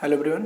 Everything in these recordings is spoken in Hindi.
Hello everyone.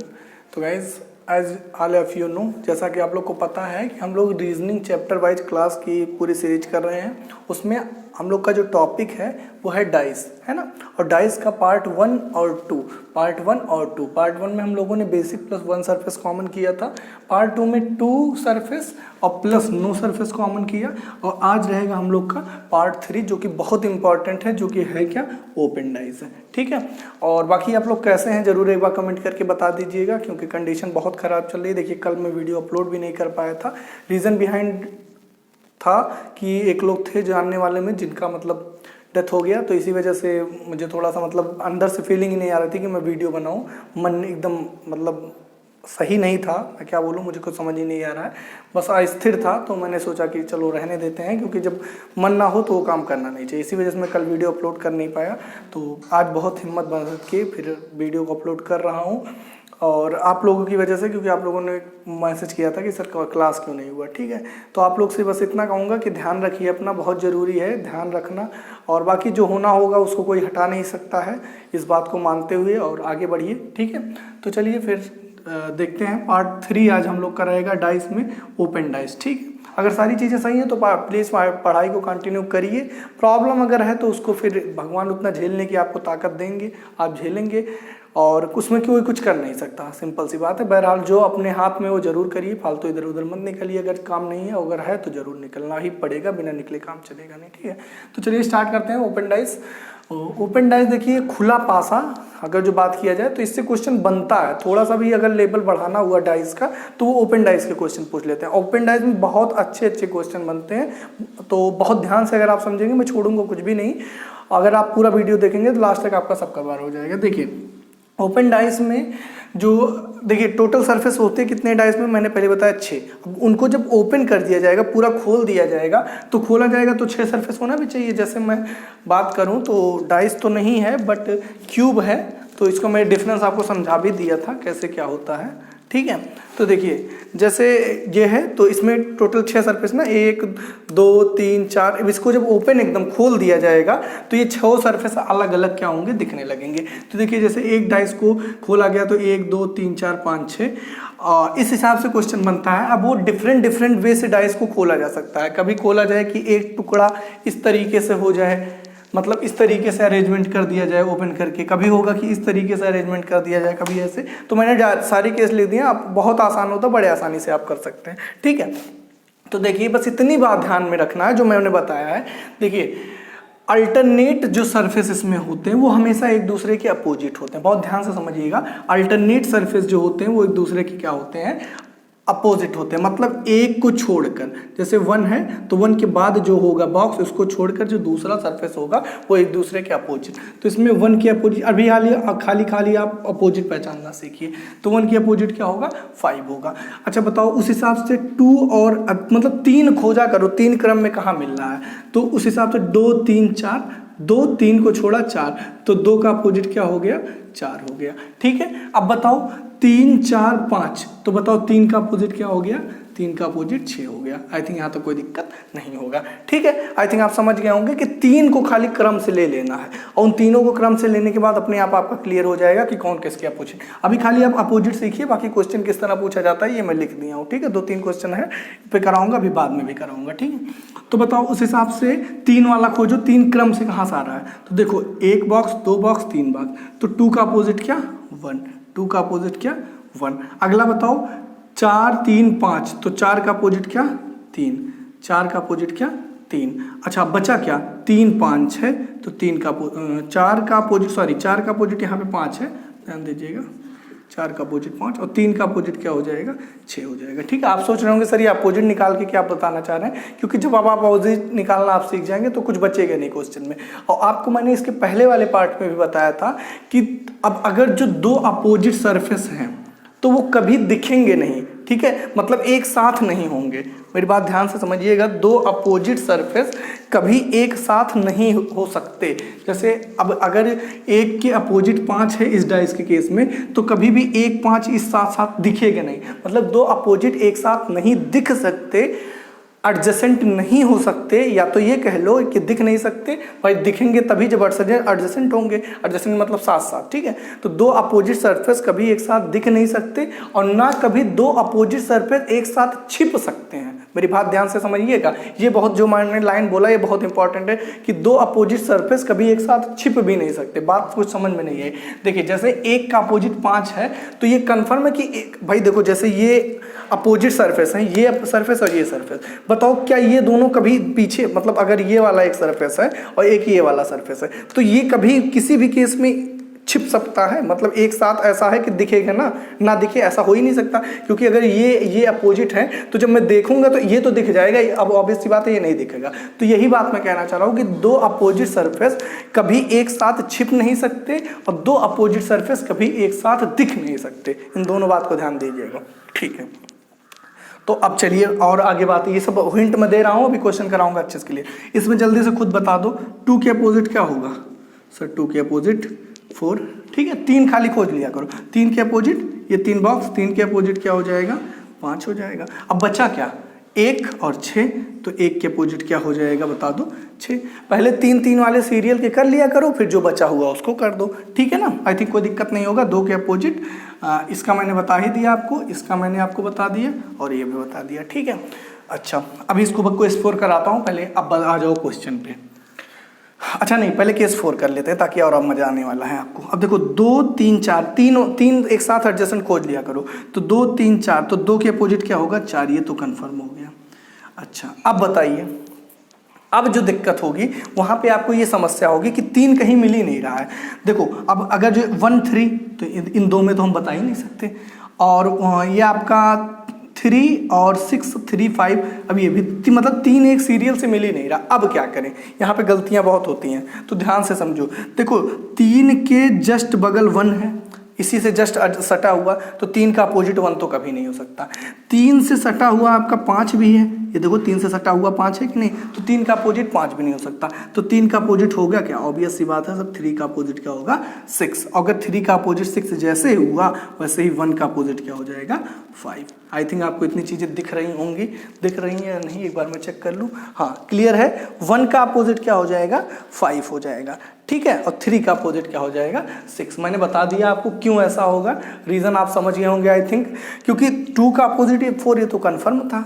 तो guys as all of you know, जैसा कि आप लोग को पता है कि हम लोग रीजनिंग चैप्टर वाइज क्लास की पूरी सीरीज कर रहे हैं। उसमें हम लोग का जो टॉपिक है वो है डाइस, है ना। और डाइस का पार्ट 1 और 2, पार्ट 1 और 2। पार्ट 1 में हम लोगों ने बेसिक प्लस 1 सरफेस कॉमन किया था। पार्ट 2 में 2 सरफेस और प्लस नो सरफेस कॉमन किया। और आज रहेगा हम लोग का पार्ट 3, जो कि बहुत इंपॉर्टेंट है, जो कि है क्या, ओपन डाइस है। ठीक है। और बाकी आप लोग कैसे हैं जरूर एक बार कमेंट करके बता दीजिएगा, क्योंकि कंडीशन बहुत ख़राब चल रही है। देखिए कल मैं वीडियो अपलोड भी नहीं कर पाया था। रीज़न बिहाइंड था कि एक लोग थे जानने वाले में जिनका मतलब डेथ हो गया, तो इसी वजह से मुझे थोड़ा सा मतलब अंदर से फीलिंग ही नहीं आ रही थी कि मैं वीडियो बनाऊं। मन एकदम मतलब सही नहीं था, मैं क्या बोलूं, मुझे कुछ समझ ही नहीं आ रहा है। बस अस्थिर था, तो मैंने सोचा कि चलो रहने देते हैं, क्योंकि जब मन ना हो तो वो काम करना नहीं चाहिए। इसी वजह से मैं कल वीडियो अपलोड कर नहीं पाया। तो आज बहुत हिम्मत बन के फिर वीडियो को अपलोड कर रहा हूँ, और आप लोगों की वजह से, क्योंकि आप लोगों ने मैसेज किया था कि सर क्लास क्यों नहीं हुआ। ठीक है। तो आप लोग से बस इतना कहूँगा कि ध्यान रखिए अपना, बहुत ज़रूरी है ध्यान रखना। और बाकी जो होना होगा उसको कोई हटा नहीं सकता है, इस बात को मानते हुए और आगे बढ़िए। ठीक है। तो चलिए फिर देखते हैं पार्ट 3 आज हम लोग का रहेगा डाइस में, ओपन डाइस। ठीक है। अगर सारी चीज़ें सही हैं तो प्लीज़ पढ़ाई को कंटिन्यू करिए। प्रॉब्लम अगर है तो उसको फिर भगवान उतना झेलने की आपको ताकत देंगे, आप झेलेंगे, और उसमें कोई कुछ कर नहीं सकता। सिंपल सी बात है। बहरहाल जो अपने हाथ में वो जरूर करिए, फालतू इधर उधर मत निकलिए। अगर काम नहीं है, अगर है तो जरूर निकलना ही पड़ेगा, बिना निकले काम चलेगा नहीं। ठीक है। तो चलिए स्टार्ट करते हैं ओपन डाइस। ओपन डाइस देखिए खुला पासा, अगर जो बात किया जाए तो इससे क्वेश्चन बनता है। थोड़ा सा भी अगर लेवल बढ़ाना हुआ डाइस का तो वो ओपन डाइस के क्वेश्चन पूछ लेते हैं। ओपन डाइस में बहुत अच्छे अच्छे क्वेश्चन बनते हैं, तो बहुत ध्यान से अगर आप समझेंगे, मैं छोड़ूंगा कुछ भी नहीं। अगर आप पूरा वीडियो देखेंगे तो लास्ट तक आपका सब कवर हो जाएगा। देखिए ओपन डाइस में जो देखिए टोटल सरफेस होते हैं कितने डाइस में, मैंने पहले बताया 6। अब उनको जब ओपन कर दिया जाएगा, पूरा खोल दिया जाएगा, तो खोला जाएगा तो 6 सरफेस होना भी चाहिए। जैसे मैं बात करूं तो डाइस तो नहीं है बट क्यूब है, तो इसको मैं डिफरेंस आपको समझा भी दिया था कैसे क्या होता है। ठीक है। तो देखिए जैसे ये है तो इसमें टोटल 6 सरफेस ना, 1 2 3 4। अब इसको जब ओपन एकदम खोल दिया जाएगा तो ये 6 सरफेस अलग अलग क्या होंगे, दिखने लगेंगे। तो देखिए जैसे एक डाइस को खोला गया तो 1 2 3 4 5 6, इस हिसाब से क्वेश्चन बनता है। अब वो डिफरेंट वे से डाइस को खोला जा सकता है। कभी खोला जाए कि एक टुकड़ा इस तरीके से हो जाए, मतलब इस तरीके से अरेंजमेंट कर दिया जाए ओपन करके, कभी होगा कि इस तरीके से अरेंजमेंट कर दिया जाए, कभी ऐसे। तो मैंने सारी केस लिख दिए, आप बहुत आसान होता, बड़े आसानी से आप कर सकते हैं। ठीक है। तो देखिए बस इतनी बात ध्यान में रखना है जो मैंने बताया है। देखिए अल्टरनेट जो सरफेस इसमें होते हैं वो हमेशा एक दूसरे के अपोजिट होते हैं। बहुत ध्यान से समझिएगा, अल्टरनेट सरफेस जो होते हैं वो एक दूसरे के क्या होते हैं, अपोजिट होते हैं। मतलब एक को छोड़कर, जैसे 1 है तो 1 के बाद जो होगा बॉक्स, उसको छोड़कर जो दूसरा सरफेस होगा वो एक दूसरे के अपोजिट। तो इसमें 1 के अपोजिट, अभी खाली आप अपोजिट पहचानना सीखिए। तो 1 के अपोजिट क्या होगा, 5 होगा। अच्छा बताओ, उस हिसाब से 2 और मतलब 3 खोजा करो, 3 क्रम में कहाँ मिल रहा है, तो उस हिसाब से 2 3 4, 2 3 को छोड़ा 4, तो 2 का अपोजिट क्या हो गया, 4 हो गया। ठीक है। अब बताओ 3 4 5, तो बताओ 3 का अपोजिट क्या हो गया, 3 का अपोजिट 6 हो गया। आई थिंक यहाँ तो कोई दिक्कत नहीं होगा। ठीक है। आई थिंक आप समझ गए होंगे कि 3 को खाली क्रम से ले लेना है, और उन तीनों को क्रम से लेने के बाद अपने आप आपका क्लियर हो जाएगा कि कौन किसके अपोजिट। अभी खाली आप अपोजिट सीखिए, बाकी क्वेश्चन किस तरह पूछा जाता है ये मैं लिख दिया हूँ। ठीक है। 2-3 क्वेश्चन है पे कराऊंगा, अभी बाद में भी कराऊंगा। ठीक है। तो बताओ उस हिसाब से 3 वाला खोजो, 3 क्रम से कहाँ से आ रहा है। तो देखो 1 बॉक्स 2 बॉक्स 3 बॉक्स, तो 2 का अपोजिट क्या, 1, 2 का अपोजिट क्या, 1। अगला बताओ 4 3 5, तो 4 का अपोजिट क्या, 3, 4 का अपोजिट क्या, 3। अच्छा बचा क्या, 3 5 6, तो 3 का 4 का अपोजिट, सॉरी 4 का अपोजिट यहाँ पे 5 है, ध्यान दीजिएगा। 4 का अपोजिट 5 और 3 का अपोजिट क्या हो जाएगा, 6 हो जाएगा। ठीक है। आप सोच रहे होंगे सर ये अपोजिट निकाल के क्या बताना चाह रहे हैं, क्योंकि जब आप अपोजिट निकालना आप सीख जाएंगे तो कुछ बचेगा नहीं क्वेश्चन में। और आपको मैंने इसके पहले वाले पार्ट में भी बताया था कि अब अगर जो 2 अपोजिट सरफेस हैं तो वो कभी दिखेंगे नहीं। ठीक है। मतलब एक साथ नहीं होंगे। मेरी बात ध्यान से समझिएगा, 2 अपोजिट सरफेस कभी एक साथ नहीं हो सकते। जैसे अब अगर 1 के अपोजिट 5 है इस डाइस के केस में, तो कभी भी 1 5 इस साथ साथ दिखेगा नहीं। मतलब 2 अपोजिट एक साथ नहीं दिख सकते। एडजेसेंट नहीं हो सकते, या तो ये कह लो कि दिख नहीं सकते भाई, दिखेंगे तभी जब एडजेसेंट होंगे। एडजेसेंट मतलब साथ साथ, ठीक है। तो दो अपोजिट सरफेस कभी एक साथ दिख नहीं सकते और ना कभी दो अपोजिट सरफेस एक साथ छिप सकते हैं। मेरी बात ध्यान से समझिएगा, ये बहुत जो मैंने लाइन बोला ये बहुत इंपॉर्टेंट है कि दो अपोजिट सरफेस कभी एक साथ छिप भी नहीं सकते। बात कुछ समझ में नहीं है। देखिए जैसे एक का अपोजिट 5 है तो ये कंफर्म है कि एक, भाई देखो जैसे ये अपोजिट सरफेस है, ये सरफेस और ये सरफेस, बताओ क्या ये दोनों कभी पीछे, मतलब अगर ये वाला एक सरफेस है और एक ये वाला सरफेस है तो ये कभी किसी भी केस में छिप सकता है? मतलब एक साथ ऐसा है कि दिखेगा ना दिखे, ऐसा हो ही नहीं सकता, क्योंकि अगर ये अपोजिट है तो जब मैं देखूंगा तो ये तो दिख जाएगा, अब ऑब्वियस सी बात है ये नहीं दिखेगा। तो यही बात मैं कहना चाह रहा हूँ कि दो अपोजिट सरफेस कभी एक साथ छिप नहीं सकते और दो अपोजिट सरफेस कभी एक साथ दिख नहीं सकते। इन दोनों बात को ध्यान दीजिएगा, ठीक है। तो अब चलिए और आगे बात, ये सब हिंट मैं दे रहा हूँ, अभी क्वेश्चन कराऊंगा अच्छे के लिए। इसमें जल्दी से खुद बता दो 2 के अपोजिट क्या होगा सर? 2 के अपोजिट 4, ठीक है। 3 खाली खोज लिया करो। 3 के अपोजिट, ये 3 बॉक्स, 3 के अपोजिट क्या हो जाएगा? 5 हो जाएगा। अब बचा क्या? 1 और 6, तो 1 के अपोजिट क्या हो जाएगा बता दो? 6। पहले 3 वाले सीरियल के कर लिया करो, फिर जो बचा हुआ उसको कर दो, ठीक है ना। आई थिंक कोई दिक्कत नहीं होगा। 2 के अपोजिट, इसका मैंने बता ही दिया आपको, इसका मैंने आपको बता दिया और ये भी बता दिया, ठीक है। अच्छा अभी इसको बक को एक्सप्लोर कराता हूँ पहले, अब आ जाओ क्वेश्चन पे। अच्छा नहीं, पहले केस 4 कर लेते हैं ताकि और अब मजा आने वाला है आपको। अब देखो 2 3 4, तीन एक साथ एडजेसेंट खोज लिया करो। तो 2 3 4, तो 2 के अपोजिट क्या होगा? 4, ये तो कंफर्म हो गया। अच्छा अब बताइए, अब जो दिक्कत होगी वहां पे आपको ये समस्या होगी कि 3 कहीं मिल ही नहीं रहा है। देखो अब अगर जो 1 3, तो इन दो में तो हम बता ही नहीं सकते, और ये आपका 3 और 6 3 5, अब ये भी मतलब 3 एक सीरियल से मिल ही नहीं रहा। अब क्या करें? यहाँ पे गलतियाँ बहुत होती हैं, तो ध्यान से समझो। देखो 3 के जस्ट बगल 1 है, इसी से जस्ट सटा हुआ, तो 3 का अपोजिट 1 तो कभी नहीं हो सकता। 3 से सटा हुआ आपका 5 भी है, ये देखो 3 से सटा हुआ 5 है कि नहीं, तो 3 का अपोजिट 5 भी नहीं हो सकता। तो 3 का अपोजिट होगा क्या? ऑब्वियस सी बात है सब, 3 का अपोजिट क्या होगा? 6। अगर 3 का अपोजिट 6 जैसे हुआ वैसे ही 1 का अपोजिट क्या हो जाएगा? 5। आई थिंक आपको इतनी चीजें दिख रही होंगी, दिख रही हैं या नहीं एक बार मैं चेक कर लूँ। हाँ क्लियर है। 1 का अपोजिट क्या हो जाएगा? 5 हो जाएगा, ठीक है। और 3 का अपोजिट क्या हो जाएगा? 6। मैंने बता दिया आपको क्यों ऐसा होगा, रीजन आप समझ गए होंगे आई थिंक, क्योंकि 2 का अपोजिट 4 ये तो कंफर्म था,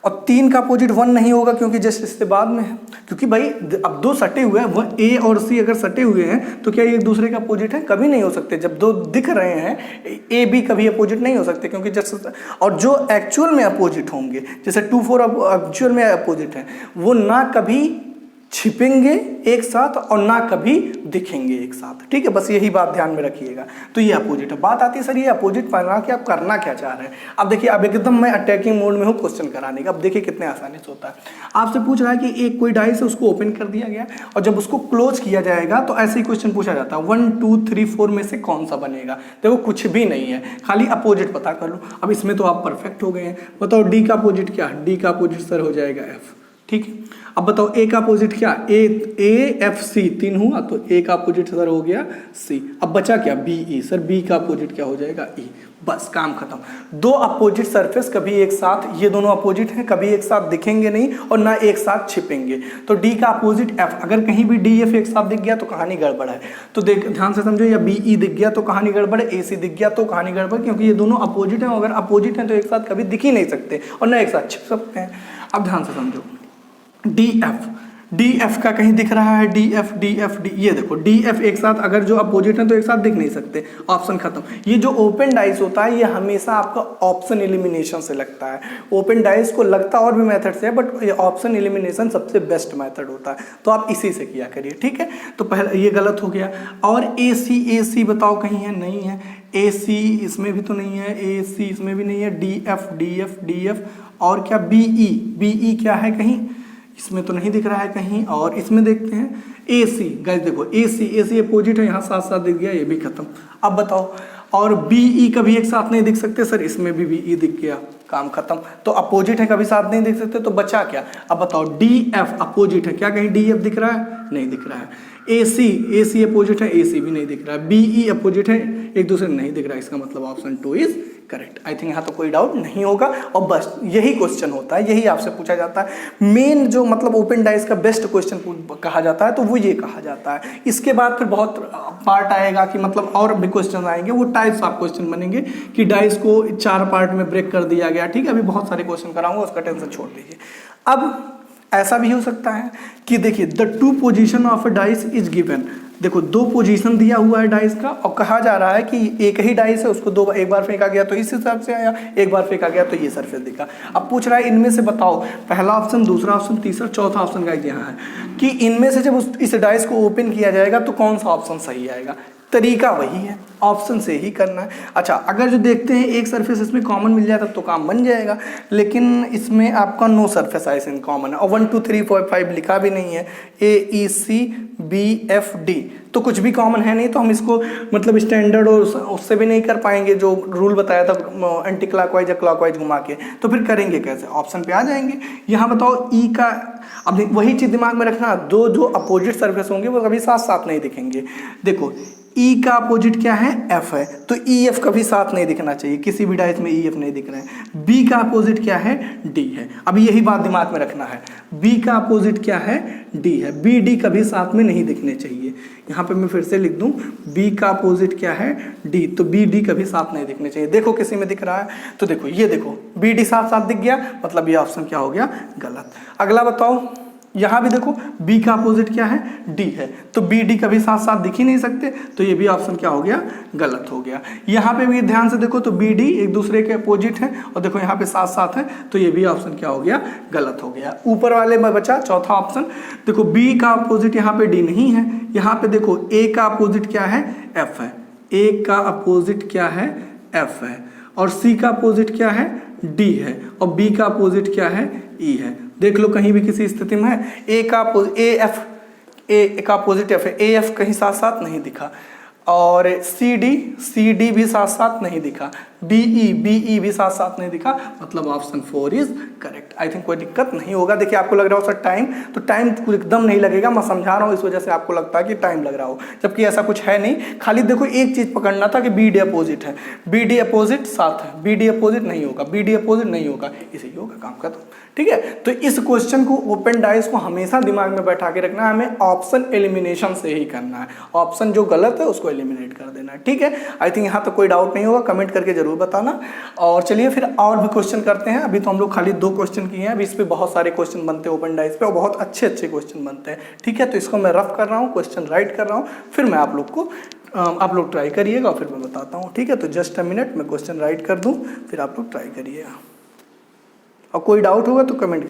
और 3 का अपोजिट 1 नहीं होगा क्योंकि जस्ट इससे बाद में है। क्योंकि भाई अब दो सटे हुए हैं, वह ए और सी अगर सटे हुए हैं तो क्या ये एक दूसरे का अपोजिट है? कभी नहीं हो सकते। जब दो दिख रहे हैं ए बी कभी अपोजिट नहीं हो सकते, क्योंकि जस्ट, और जो एक्चुअल में अपोजिट होंगे जैसे 2 4 एक्चुअल में अपोजिट है, वो ना कभी छिपेंगे एक साथ और ना कभी दिखेंगे एक साथ, ठीक है। बस यही बात ध्यान में रखिएगा। तो ये अपोजिट है। बात आती है सर ये अपोजिट बना के आप करना क्या चाह रहे हैं? अब देखिए, अब एकदम मैं अटैकिंग मोड में हूँ क्वेश्चन कराने का। अब देखिए कितने आसानी से होता है। आपसे पूछ रहा है कि एक कोई डाइस है उसको ओपन कर दिया गया और जब उसको क्लोज किया जाएगा तो ऐसे ही क्वेश्चन पूछा जाता है 1 2 3 4 में से कौन सा बनेगा? देखो कुछ भी नहीं है, खाली अपोजिट पता कर लो। अब इसमें तो आप परफेक्ट हो गए हैं। बताओ डी का अपोजिट क्या? डी का अपोजिट सर हो जाएगा एफ, ठीक है। अब बताओ ए का अपोजिट क्या? ए एफ सी 3 हुआ, तो ए का अपोजिट सर हो गया सी। अब बचा क्या? B E. सर बी का अपोजिट क्या हो जाएगा? ई। बस काम खत्म। दो अपोजिट सरफेस कभी एक साथ, ये दोनों अपोजिट हैं, कभी एक साथ दिखेंगे नहीं और ना एक साथ छिपेंगे। तो डी का अपोजिट एफ, अगर कहीं भी डी एफ एक साथ दिख गया तो कहानी गड़बड़ है। तो देख ध्यान से समझो, या बी ई दिख गया तो कहानी गड़बड़ है, ए सी दिख गया तो कहानी गड़बड़, क्योंकि ये दोनों अपोजिट हैं। अगर अपोजिट हैं तो एक साथ कभी दिख ही नहीं सकते और ना एक साथ छिप सकते हैं। अब ध्यान से समझो, डी एफ का कहीं दिख रहा है? डी एफ डी, ये देखो डी एफ एक साथ अगर जो अपोजिट है तो एक साथ दिख नहीं सकते, ऑप्शन खत्म। ये जो ओपन डाइस होता है ये हमेशा आपका ऑप्शन एलिमिनेशन से लगता है। ओपन डाइस को लगता और भी मेथड से है, बट ये ऑप्शन एलिमिनेशन सबसे बेस्ट मेथड होता है, तो आप इसी से किया करिए, ठीक है। तो पहले ये गलत हो गया। और ए सी बताओ कहीं है? नहीं है। ए सी इसमें भी तो नहीं है, ए सी इसमें भी नहीं है, डी एफ और क्या? बी ई क्या है कहीं? इसमें तो नहीं दिख रहा है कहीं। और इसमें देखते हैं ए सी, गाइस देखो ए सी अपोजिट है, यहाँ साथ साथ दिख गया, ये भी खत्म। अब बताओ, और बी ई कभी एक साथ नहीं दिख सकते? सर इसमें भी बी ई दिख गया, काम खत्म। तो अपोजिट है, कभी साथ नहीं दिख सकते, तो बचा क्या? अब बताओ डी एफ अपोजिट है, क्या कहीं डी एफ दिख रहा है? नहीं दिख रहा है। ए सी अपोजिट है, ए सी भी नहीं दिख रहा है, बी ई अपोजिट है, एक दूसरे नहीं दिख रहा है, इसका मतलब option 2 is correct. I think यहाँ तो कोई डाउट नहीं होगा। और बस यही क्वेश्चन होता है, यही आपसे पूछा जाता है। मेन जो मतलब ओपन डाइस का बेस्ट क्वेश्चन कहा जाता है तो वो ये कहा जाता है। इसके बाद फिर बहुत पार्ट आएगा कि मतलब और भी क्वेश्चन आएंगे, वो टाइप्स ऑफ क्वेश्चन बनेंगे कि डाइस को 4 पार्ट में ब्रेक कर दिया गया। ठीक है, अभी बहुत सारे क्वेश्चन कराऊंगा, उसका टेंशन छोड़ दीजिए। अब ऐसा भी हो सकता है कि देखिए the 2 position of a dice is given. देखो 2 पोजीशन दिया हुआ है डाइस का और कहा जा रहा है कि एक ही डाइस है, उसको एक बार फेंका गया तो इस हिसाब से आया, एक बार फेंका गया तो ये सरफेस दिखा। अब पूछ रहा है इनमें से बताओ पहला ऑप्शन, दूसरा ऑप्शन, तीसरा, चौथा ऑप्शन गाइस यहाँ है कि इनमें से जब इस डाइस को ओपन किया जाएगा तो कौन सा ऑप्शन सही आएगा। तरीका वही है, ऑप्शन से ही करना है। अच्छा, अगर जो देखते हैं एक सरफेस इसमें कॉमन मिल जाए तब तो काम बन जाएगा, लेकिन इसमें आपका no surface ice in common है और 1 2 3 4 5 लिखा भी नहीं है, ए ई सी बी एफ डी तो कुछ भी कॉमन है नहीं, तो हम इसको मतलब स्टैंडर्ड और उससे भी नहीं कर पाएंगे जो रूल बताया था एंटी क्लॉकवाइज या क्लॉकवाइज घुमा के। तो फिर करेंगे कैसे, ऑप्शन पे आ जाएंगे। यहाँ बताओ ई का, अब वही चीज़ दिमाग में रखना, दो जो अपोजिट सरफेस होंगे वो कभी साथ साथ नहीं दिखेंगे। देखो ई का अपोजिट क्या है, एफ है, तो ई एफ कभी साथ नहीं दिखना चाहिए, किसी भी डाइस में ई एफ नहीं दिख रहे हैं। बी का अपोजिट क्या है, डी है। अब यही बात दिमाग में रखना है, बी का अपोजिट क्या है, डी है, बी डी कभी साथ में नहीं दिखने चाहिए। यहाँ पे मैं फिर से लिख दूं, बी का अपोजिट क्या है, डी, तो बी डी कभी साथ नहीं दिखने चाहिए। देखो किसी में दिख रहा है तो देखो, ये देखो बी डी साथ साथ दिख गया, मतलब ये ऑप्शन क्या हो गया, गलत। अगला बताओ, यहाँ भी देखो B का अपोजिट क्या है, D है, तो बी डी कभी साथ साथ दिख ही नहीं सकते, तो ये भी ऑप्शन क्या हो गया, गलत हो गया। यहाँ पे भी ध्यान से देखो तो बी डी एक दूसरे के अपोजिट है और देखो यहाँ पे साथ साथ है, तो ये भी ऑप्शन क्या हो गया, गलत हो गया। ऊपर वाले में बचा चौथा ऑप्शन, देखो B का अपोजिट यहाँ पे D नहीं है, यहाँ पे देखो A का अपोजिट क्या है, F है, A का अपोजिट क्या है, F है, और C का अपोजिट क्या है, D है, और B का अपोजिट क्या है, E है। देख लो कहीं भी किसी स्थिति में है, ए का अपोजिट एफ है, ए एफ कहीं साथ साथ नहीं दिखा, और सी डी भी साथ साथ नहीं दिखा, बी ई भी साथ साथ नहीं दिखा, मतलब option 4 is correct. I think कोई दिक्कत नहीं होगा। देखिए आपको लग रहा हो सर टाइम, तो टाइम एकदम नहीं लगेगा, मैं समझा रहा हूँ इस वजह से आपको लगता है कि टाइम लग रहा हो, जबकि ऐसा कुछ है नहीं। खाली देखो एक चीज पकड़ना था कि बी डी अपोजिट है, बी डी अपोजिट साथ है, बी डी अपोजिट नहीं होगा, बी डी अपोजिट नहीं होगा, इसे ही होगा, काम खत्म। ठीक है, तो इस क्वेश्चन को ओपन डाइस को हमेशा दिमाग में बैठा के रखना है, हमें ऑप्शन एलिमिनेशन से ही करना है, ऑप्शन जो गलत है उसको एलिमिनेट कर देना है। ठीक है, आई थिंक यहाँ तो कोई डाउट नहीं होगा, कमेंट करके जरूर बताना। और चलिए फिर और भी क्वेश्चन करते हैं। अभी तो हम लोग खाली 2 क्वेश्चन किए हैं, अभी इस पे बहुत सारे क्वेश्चन बनते हैं ओपन डाइस पे और बहुत अच्छे क्वेश्चन बनते हैं। ठीक है, तो इसको मैं रफ कर रहा हूँ, क्वेश्चन राइट कर रहा हूँ, फिर मैं आप लोग ट्राई करिएगा और फिर मैं बताता हूँ। ठीक है, तो जस्ट अ मिनट, मैं क्वेश्चन राइट कर दूँ, फिर आप लोग ट्राई करिएगा और कोई डाउट होगा तो कमेंट।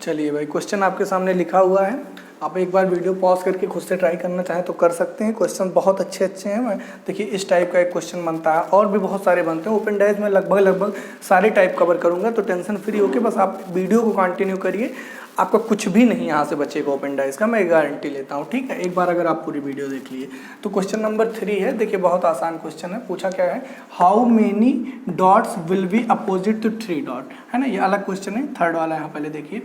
चलिए भाई, क्वेश्चन आपके सामने लिखा हुआ है, आप एक बार वीडियो पॉज करके खुद से ट्राई करना चाहें तो कर सकते हैं। क्वेश्चन बहुत अच्छे हैं। देखिए इस टाइप का एक क्वेश्चन बनता है, और भी बहुत सारे बनते हैं। ओपन डाइस में लगभग सारे टाइप कवर करूंगा, तो टेंशन फ्री होके बस आप वीडियो को कंटिन्यू करिए, आपका कुछ भी नहीं यहाँ से बचेगा ओपन डाइस का, मैं गारंटी लेता हूँ। ठीक है, एक बार अगर आप पूरी वीडियो देख लिए तो क्वेश्चन नंबर 3 है। देखिए बहुत आसान क्वेश्चन है। पूछा क्या है, how many dots will be opposite to 3 dot, है ना, ये अलग क्वेश्चन है। थर्ड वाला यहाँ पहले देखिए,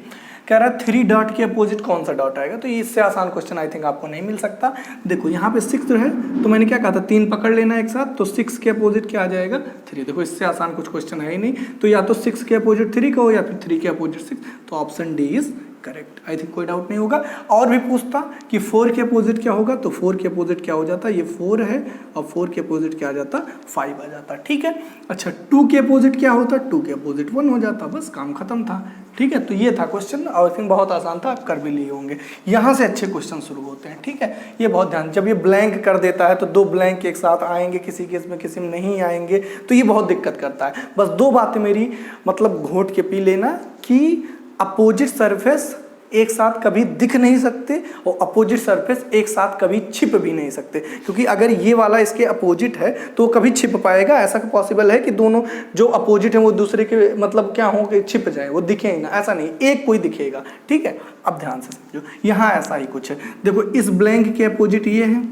कह रहा है 3 डॉट के अपोजिट कौन सा डॉट आएगा, तो ये इससे आसान क्वेश्चन आई थिंक आपको नहीं मिल सकता। देखो यहाँ पे 6 है, तो मैंने क्या कहा था, 3 पकड़ लेना एक साथ, तो 6 के अपोजिट क्या आ जाएगा, 3। देखो इससे आसान कुछ क्वेश्चन है ही नहीं, तो या तो 6 के अपोजिट 3 का हो या फिर 3 के अपोजिट 6, तो option D is correct. I think कोई डाउट नहीं होगा। और भी पूछता कि 4 के अपोजिट क्या होगा, तो 4 के अपोजिट क्या हो जाता, ये 4 है और 4 के अपोजिट क्या आ जाता, 5 आ जाता। ठीक है, अच्छा 2 के अपोजिट क्या होता, 2 के अपोजिट 1 हो जाता, बस काम खत्म था। ठीक है, तो ये था क्वेश्चन, और आई थिंक बहुत आसान था, आप कर भी लिए होंगे। यहाँ से अच्छे क्वेश्चन शुरू होते हैं। ठीक है, ये बहुत ध्यान, जब ये ब्लैंक कर देता है तो 2 ब्लैंक एक साथ आएंगे, किसी केस में किसी में नहीं आएंगे, तो ये बहुत दिक्कत करता है। बस 2 बातें मेरी मतलब घोट के पी लेना कि अपोजिट सरफेस एक साथ कभी दिख नहीं सकते और अपोजिट सरफेस एक साथ कभी छिप भी नहीं सकते, क्योंकि अगर ये वाला इसके अपोजिट है तो कभी छिप पाएगा, ऐसा पॉसिबल है कि दोनों जो अपोजिट हैं वो दूसरे के मतलब क्या हो कि छिप जाए, वो दिखे ही ना, ऐसा नहीं, एक कोई दिखेगा। ठीक है, अब ध्यान से समझो, यहाँ ऐसा ही कुछ है। देखो इस ब्लैंक के अपोजिट ये है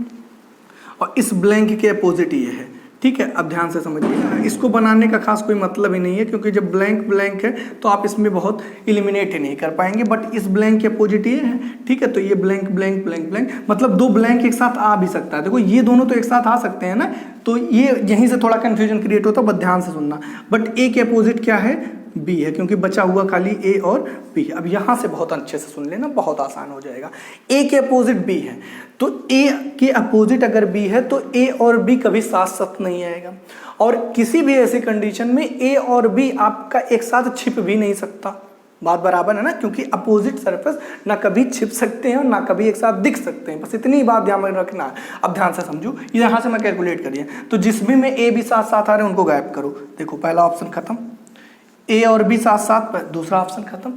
और इस ब्लैंक के अपोजिट ये है। ठीक है, अब ध्यान से समझिए, इसको बनाने का खास कोई मतलब ही नहीं है, क्योंकि जब ब्लैंक ब्लैंक है तो आप इसमें बहुत एलिमिनेट ही नहीं कर पाएंगे। बट इस ब्लैंक के अपोजिट ये है, ठीक है, तो ये ब्लैंक ब्लैंक ब्लैंक ब्लैंक, मतलब दो ब्लैंक एक साथ आ भी सकता है। देखो ये दोनों तो एक साथ आ सकते हैं ना, तो ये यहीं से थोड़ा कंफ्यूजन क्रिएट होता है, बट ध्यान से सुनना। बट ए के अपोजिट क्या है, बी है, क्योंकि बचा हुआ खाली ए और बी है। अब यहां से बहुत अच्छे से सुन लेना, बहुत आसान हो जाएगा। ए के अपोजिट बी है, तो ए के अपोजिट अगर बी है तो ए और बी कभी साथ साथ नहीं आएगा, और किसी भी ऐसी कंडीशन में ए और बी आपका एक साथ छिप भी नहीं सकता। बात बराबर है ना, क्योंकि अपोजिट सरफेस ना कभी छिप सकते हैं और ना कभी एक साथ दिख सकते हैं। बस इतनी बात ध्यान में रखना है। अब ध्यान से समझो, यहां से मैं कैलकुलेट करिए, तो जिसमें में ए बी साथ साथ आ रहे हैं उनको गायब करो। देखो पहला ऑप्शन खत्म, ए और बी साथ साथ, दूसरा ऑप्शन खत्म।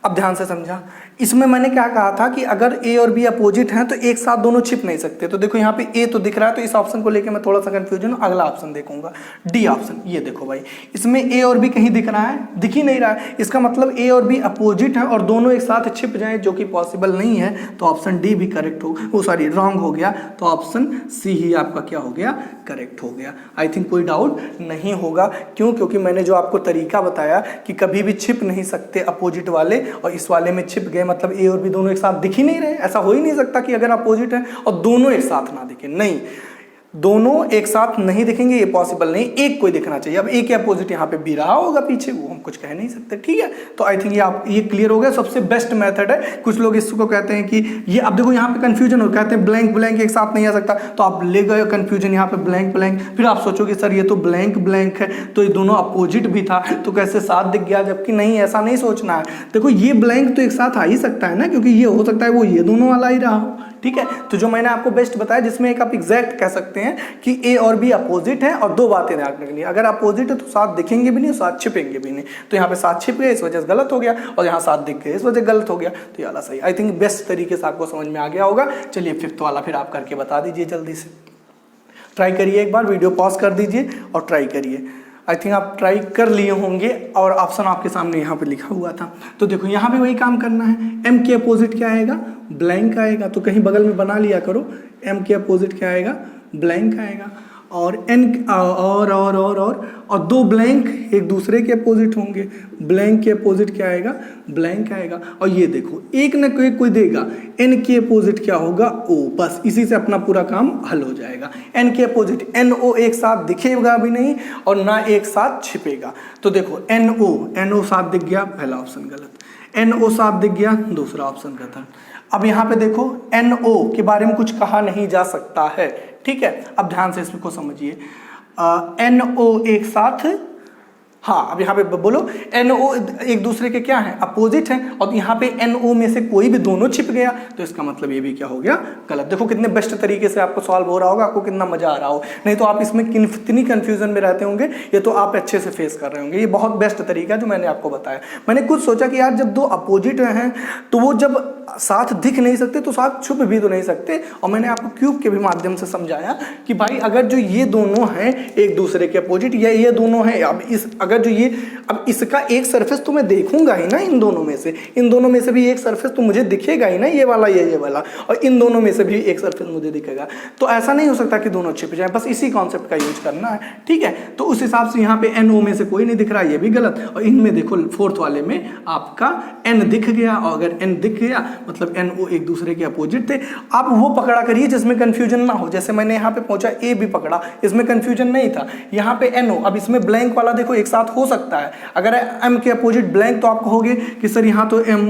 अब ध्यान से समझा, इसमें मैंने क्या कहा था कि अगर ए और बी अपोजिट हैं तो एक साथ दोनों छिप नहीं सकते। तो देखो यहाँ पे ए तो दिख रहा है, तो इस ऑप्शन को लेके मैं थोड़ा सा कंफ्यूजन हूँ। अगला ऑप्शन देखूंगा, डी ऑप्शन। ये देखो भाई, इसमें ए और बी कहीं दिख रहा है, दिख ही नहीं रहा है। इसका मतलब ए और बी अपोजिट है और दोनों एक साथ छिप जाए, जो कि पॉसिबल नहीं है। तो ऑप्शन डी भी करेक्ट हो, वो सॉरी रॉन्ग हो गया। तो ऑप्शन सी ही आपका क्या हो गया, करेक्ट हो गया। आई थिंक कोई डाउट नहीं होगा। क्यों? क्योंकि मैंने जो आपको तरीका बताया कि कभी भी छिप नहीं सकते अपोजिट वाले, और इस वाले में छिप गए, मतलब ए और बी दोनों एक साथ दिख ही नहीं रहे। ऐसा हो ही नहीं सकता कि अगर अपोजिट है और दोनों एक साथ ना दिखे, नहीं, दोनों एक साथ नहीं दिखेंगे, ये पॉसिबल नहीं, एक कोई दिखना चाहिए। अब ए के अपोजिट यहाँ पे बी रहा होगा पीछे, वो हम कुछ कह नहीं सकते, ठीक है। तो आई थिंक ये क्लियर हो गया। सबसे बेस्ट मेथड है, कुछ लोग इसको कहते हैं कि ये, अब देखो यहाँ पे कंफ्यूजन हो, कहते हैं ब्लैंक ब्लैंक एक साथ नहीं आ सकता, तो आप ले गए कंफ्यूजन यहाँ पे ब्लैंक ब्लैंक, फिर आप सोचोगे सर ये तो ब्लैंक ब्लैंक है, तो ये दोनों अपोजिट भी था, तो कैसे साथ दिख गया, जबकि नहीं, ऐसा नहीं सोचना है। देखो ये ब्लैंक तो एक साथ आ ही सकता है ना, क्योंकि ये हो सकता है वो ये दोनों वाला ही रहा हो, ठीक है। तो जो मैंने आपको बेस्ट बताया, जिसमें एक आप एग्जैक्ट कह सकते हैं कि ए और बी अपोजिट है, और दो बातें ध्यान रखनी है, अगर अपोजिट है तो साथ दिखेंगे भी नहीं, साथ छिपेंगे भी नहीं। तो यहाँ पे साथ छिप गए, इस वजह से गलत हो गया, और यहाँ साथ दिख गए, इस वजह से गलत हो गया। तो ये वाला सही। आई थिंक बेस्ट तरीके से आपको समझ में आ गया होगा। चलिए फिफ्थ वाला फिर आप करके बता दीजिए, जल्दी से ट्राई करिए, एक बार वीडियो पॉज कर दीजिए और ट्राई करिए। आई थिंक आप ट्राई कर लिए होंगे, और ऑप्शन आपके सामने यहाँ पे लिखा हुआ था। तो देखो यहाँ पे वही काम करना है। एम के अपोजिट क्या आएगा, ब्लैंक आएगा, तो कहीं बगल में बना लिया करो। एम के अपोजिट क्या आएगा, ब्लैंक आएगा। और एन और दो ब्लैंक एक दूसरे के अपोजिट होंगे, ब्लैंक के अपोजिट क्या आएगा, ब्लैंक आएगा। और ये देखो एक न कोई देगा, एन के अपोजिट क्या होगा, ओ। बस इसी से अपना पूरा काम हल हो जाएगा। एन के अपोजिट एन ओ एक साथ दिखेगा भी नहीं और ना एक साथ छिपेगा। तो देखो एन ओ साथ दिख गया, पहला ऑप्शन गलत। एन ओ साथ दिख गया, दूसरा ऑप्शन गलत। अब यहाँ पे देखो एन ओ के बारे में कुछ कहा नहीं जा सकता है, ठीक है। अब ध्यान से इसको समझिए, एन ओ एक साथ, हाँ, अब यहाँ पे बोलो NO एक दूसरे के क्या है, अपोजिट है, और यहाँ पे NO में से कोई भी दोनों छिप गया, तो इसका मतलब ये भी क्या हो गया, गलत। देखो कितने बेस्ट तरीके से आपको सॉल्व हो रहा होगा, आपको कितना मजा आ रहा हो। नहीं तो आप इसमें कितनी कंफ्यूजन में रहते होंगे, ये तो आप अच्छे से फेस कर रहे होंगे। ये बहुत बेस्ट तरीका जो मैंने आपको बताया। मैंने खुद सोचा कि यार जब दो अपोजिट हैं तो वो जब साथ दिख नहीं सकते तो साथ छुप भी तो नहीं सकते, और मैंने आपको क्यूब के भी माध्यम से समझाया कि भाई अगर जो ये दोनों हैं एक दूसरे के अपोजिट, या ये दोनों हैं, अब इस अगर जो ये, अब इसका एक सरफेस तो मैं देखूंगा ही ना, इन दोनों में से भी एक सरफेस तो मुझे दिखेगा ही ना, ये वाला ये वाला, और इन दोनों में से भी एक सरफेस मुझे दिखेगा। तो ऐसा नहीं हो सकता कि दोनों छिप जाए, बस इसी कॉन्सेप्ट का यूज करना है, ठीक है। तो उस हिसाब से यहाँ पे NO में से कोई नहीं दिख रहा, ये भी गलत। और इनमें देखो फोर्थ वाले में आपका N दिख गया, और अगर N दिख गया मतलब NO एक दूसरे के अपोजिट थे। आप वो पकड़ा करिए जिसमें कंफ्यूजन ना हो, जैसे मैंने यहाँ पे पहुंचा A भी पकड़ा, इसमें कंफ्यूजन नहीं था। यहाँ पे NO, अब इसमें ब्लैंक वाला देखो एक साथ हो सकता है, अगर M के अपोजिट ब्लैंक तो आप कहोगे कि सर यहाँ तो M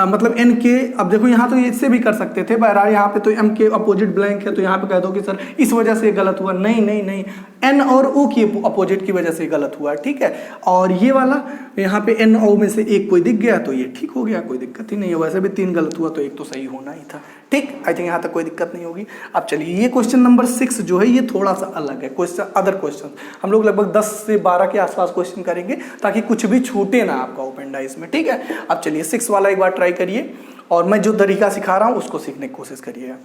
मतलब N के, अब देखो यहाँ तो इससे भी कर सकते थे, बहरहाल यहाँ पे तो M के अपोजिट ब्लैंक है, तो यहाँ पे कह दो कि सर इस वजह से गलत हुआ। नहीं, N और O की अपोजिट की वजह से गलत हुआ, ठीक है। और ये वाला यहाँ पे NO में से एक कोई दिख गया तो ये ठीक हो गया, कोई दिक्कत ही नहीं है। वैसे भी 3 गलत हुआ तो एक तो सही होना ही था, ठीक। आई थिंक यहाँ तक कोई दिक्कत नहीं होगी। अब चलिए ये क्वेश्चन नंबर 6 जो है ये थोड़ा सा अलग है। क्वेश्चन अदर क्वेश्चन हम लोग लगभग 10 से 12 के आसपास क्वेश्चन करेंगे, ताकि कुछ भी छूटे ना आपका ओपन डाइस में, ठीक है। अब चलिए 6 वाला एक बार ट्राई करिए, और मैं जो तरीका सिखा रहा हूँ उसको सीखने की कोशिश करिएगा।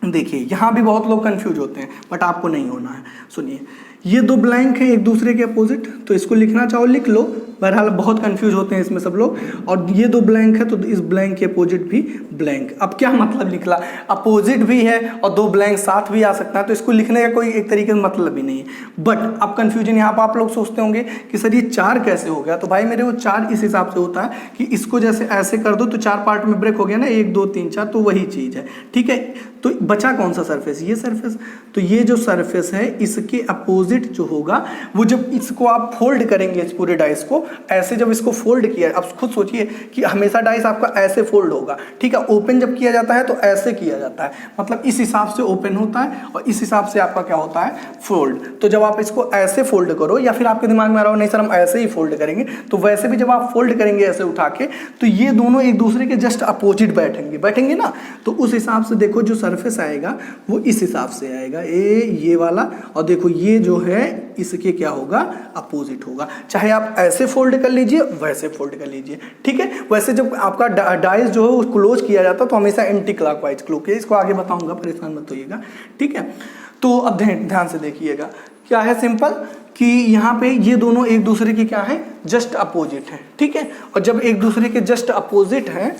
देखिए यहाँ भी बहुत लोग कंफ्यूज होते हैं, बट आपको नहीं होना है। सुनिए, ये दो ब्लैंक है एक दूसरे के अपोजिट, तो इसको लिखना चाहो लिख लो, बहरहाल बहुत कंफ्यूज होते हैं इसमें सब लोग। और ये दो ब्लैंक है तो इस ब्लैंक के अपोजिट भी ब्लैंक। अब क्या मतलब निकला, अपोजिट भी है और दो ब्लैंक साथ भी आ सकता है, तो इसको लिखने का कोई एक तरीके से मतलब ही नहीं है। बट अब कंफ्यूजन यहाँ पर आप लोग सोचते होंगे कि सर ये 4 कैसे हो गया, तो भाई मेरे वो 4 इस हिसाब से होता है कि इसको जैसे ऐसे कर दो तो 4 पार्ट में ब्रेक हो गया ना, 1 2 3 4, तो वही चीज़ है, ठीक है। तो बचा कौन सा सरफेस, ये सरफेस। तो ये जो सरफेस है इसके अपोजिट जो होगा वो, जब इसको आप फोल्ड करेंगे इस पूरे डाइस को, ऐसे जब इसको फोल्ड किया, अब खुद सोचिए कि हमेशा डाइस आपका ऐसे फोल्ड होगा, ठीक है। ओपन जब किया जाता है तो ऐसे किया जाता है, मतलब इस हिसाब से ओपन होता है और इस हिसाब से आपका क्या होता है, फोल्ड। तो जब आप इसको ऐसे फोल्ड करो, या फिर आपके दिमाग में आ रहा हो नहीं सर हम ऐसे ही फोल्ड करेंगे, तो वैसे भी जब आप फोल्ड करेंगे ऐसे उठा के, तो ये दोनों एक दूसरे के जस्ट अपोजिट बैठेंगे ना, तो उस हिसाब से देखो जो सरफेस आएगा वो इस हिसाब से आएगा, ये वाला। और देखो ये जो है इसके क्या होगा, अपोजिट होगा। चाहे आप ऐसे फोल्ड कर लीजिए वैसे फोल्ड कर लीजिए, ठीक है। वैसे जब आपका डाइस जो है वो क्लोज किया जाता है तो हमेशा एंटी क्लॉकवाइज क्लोज किया, इसको आगे बताऊंगा, परेशान मत होइएगा, ठीक है। तो अब ध्यान से देखिएगा क्या है, सिंपल कि यहाँ पे ये दोनों एक दूसरे के क्या है, जस्ट अपोजिट है, ठीक है। और जब एक दूसरे के जस्ट अपोजिट है,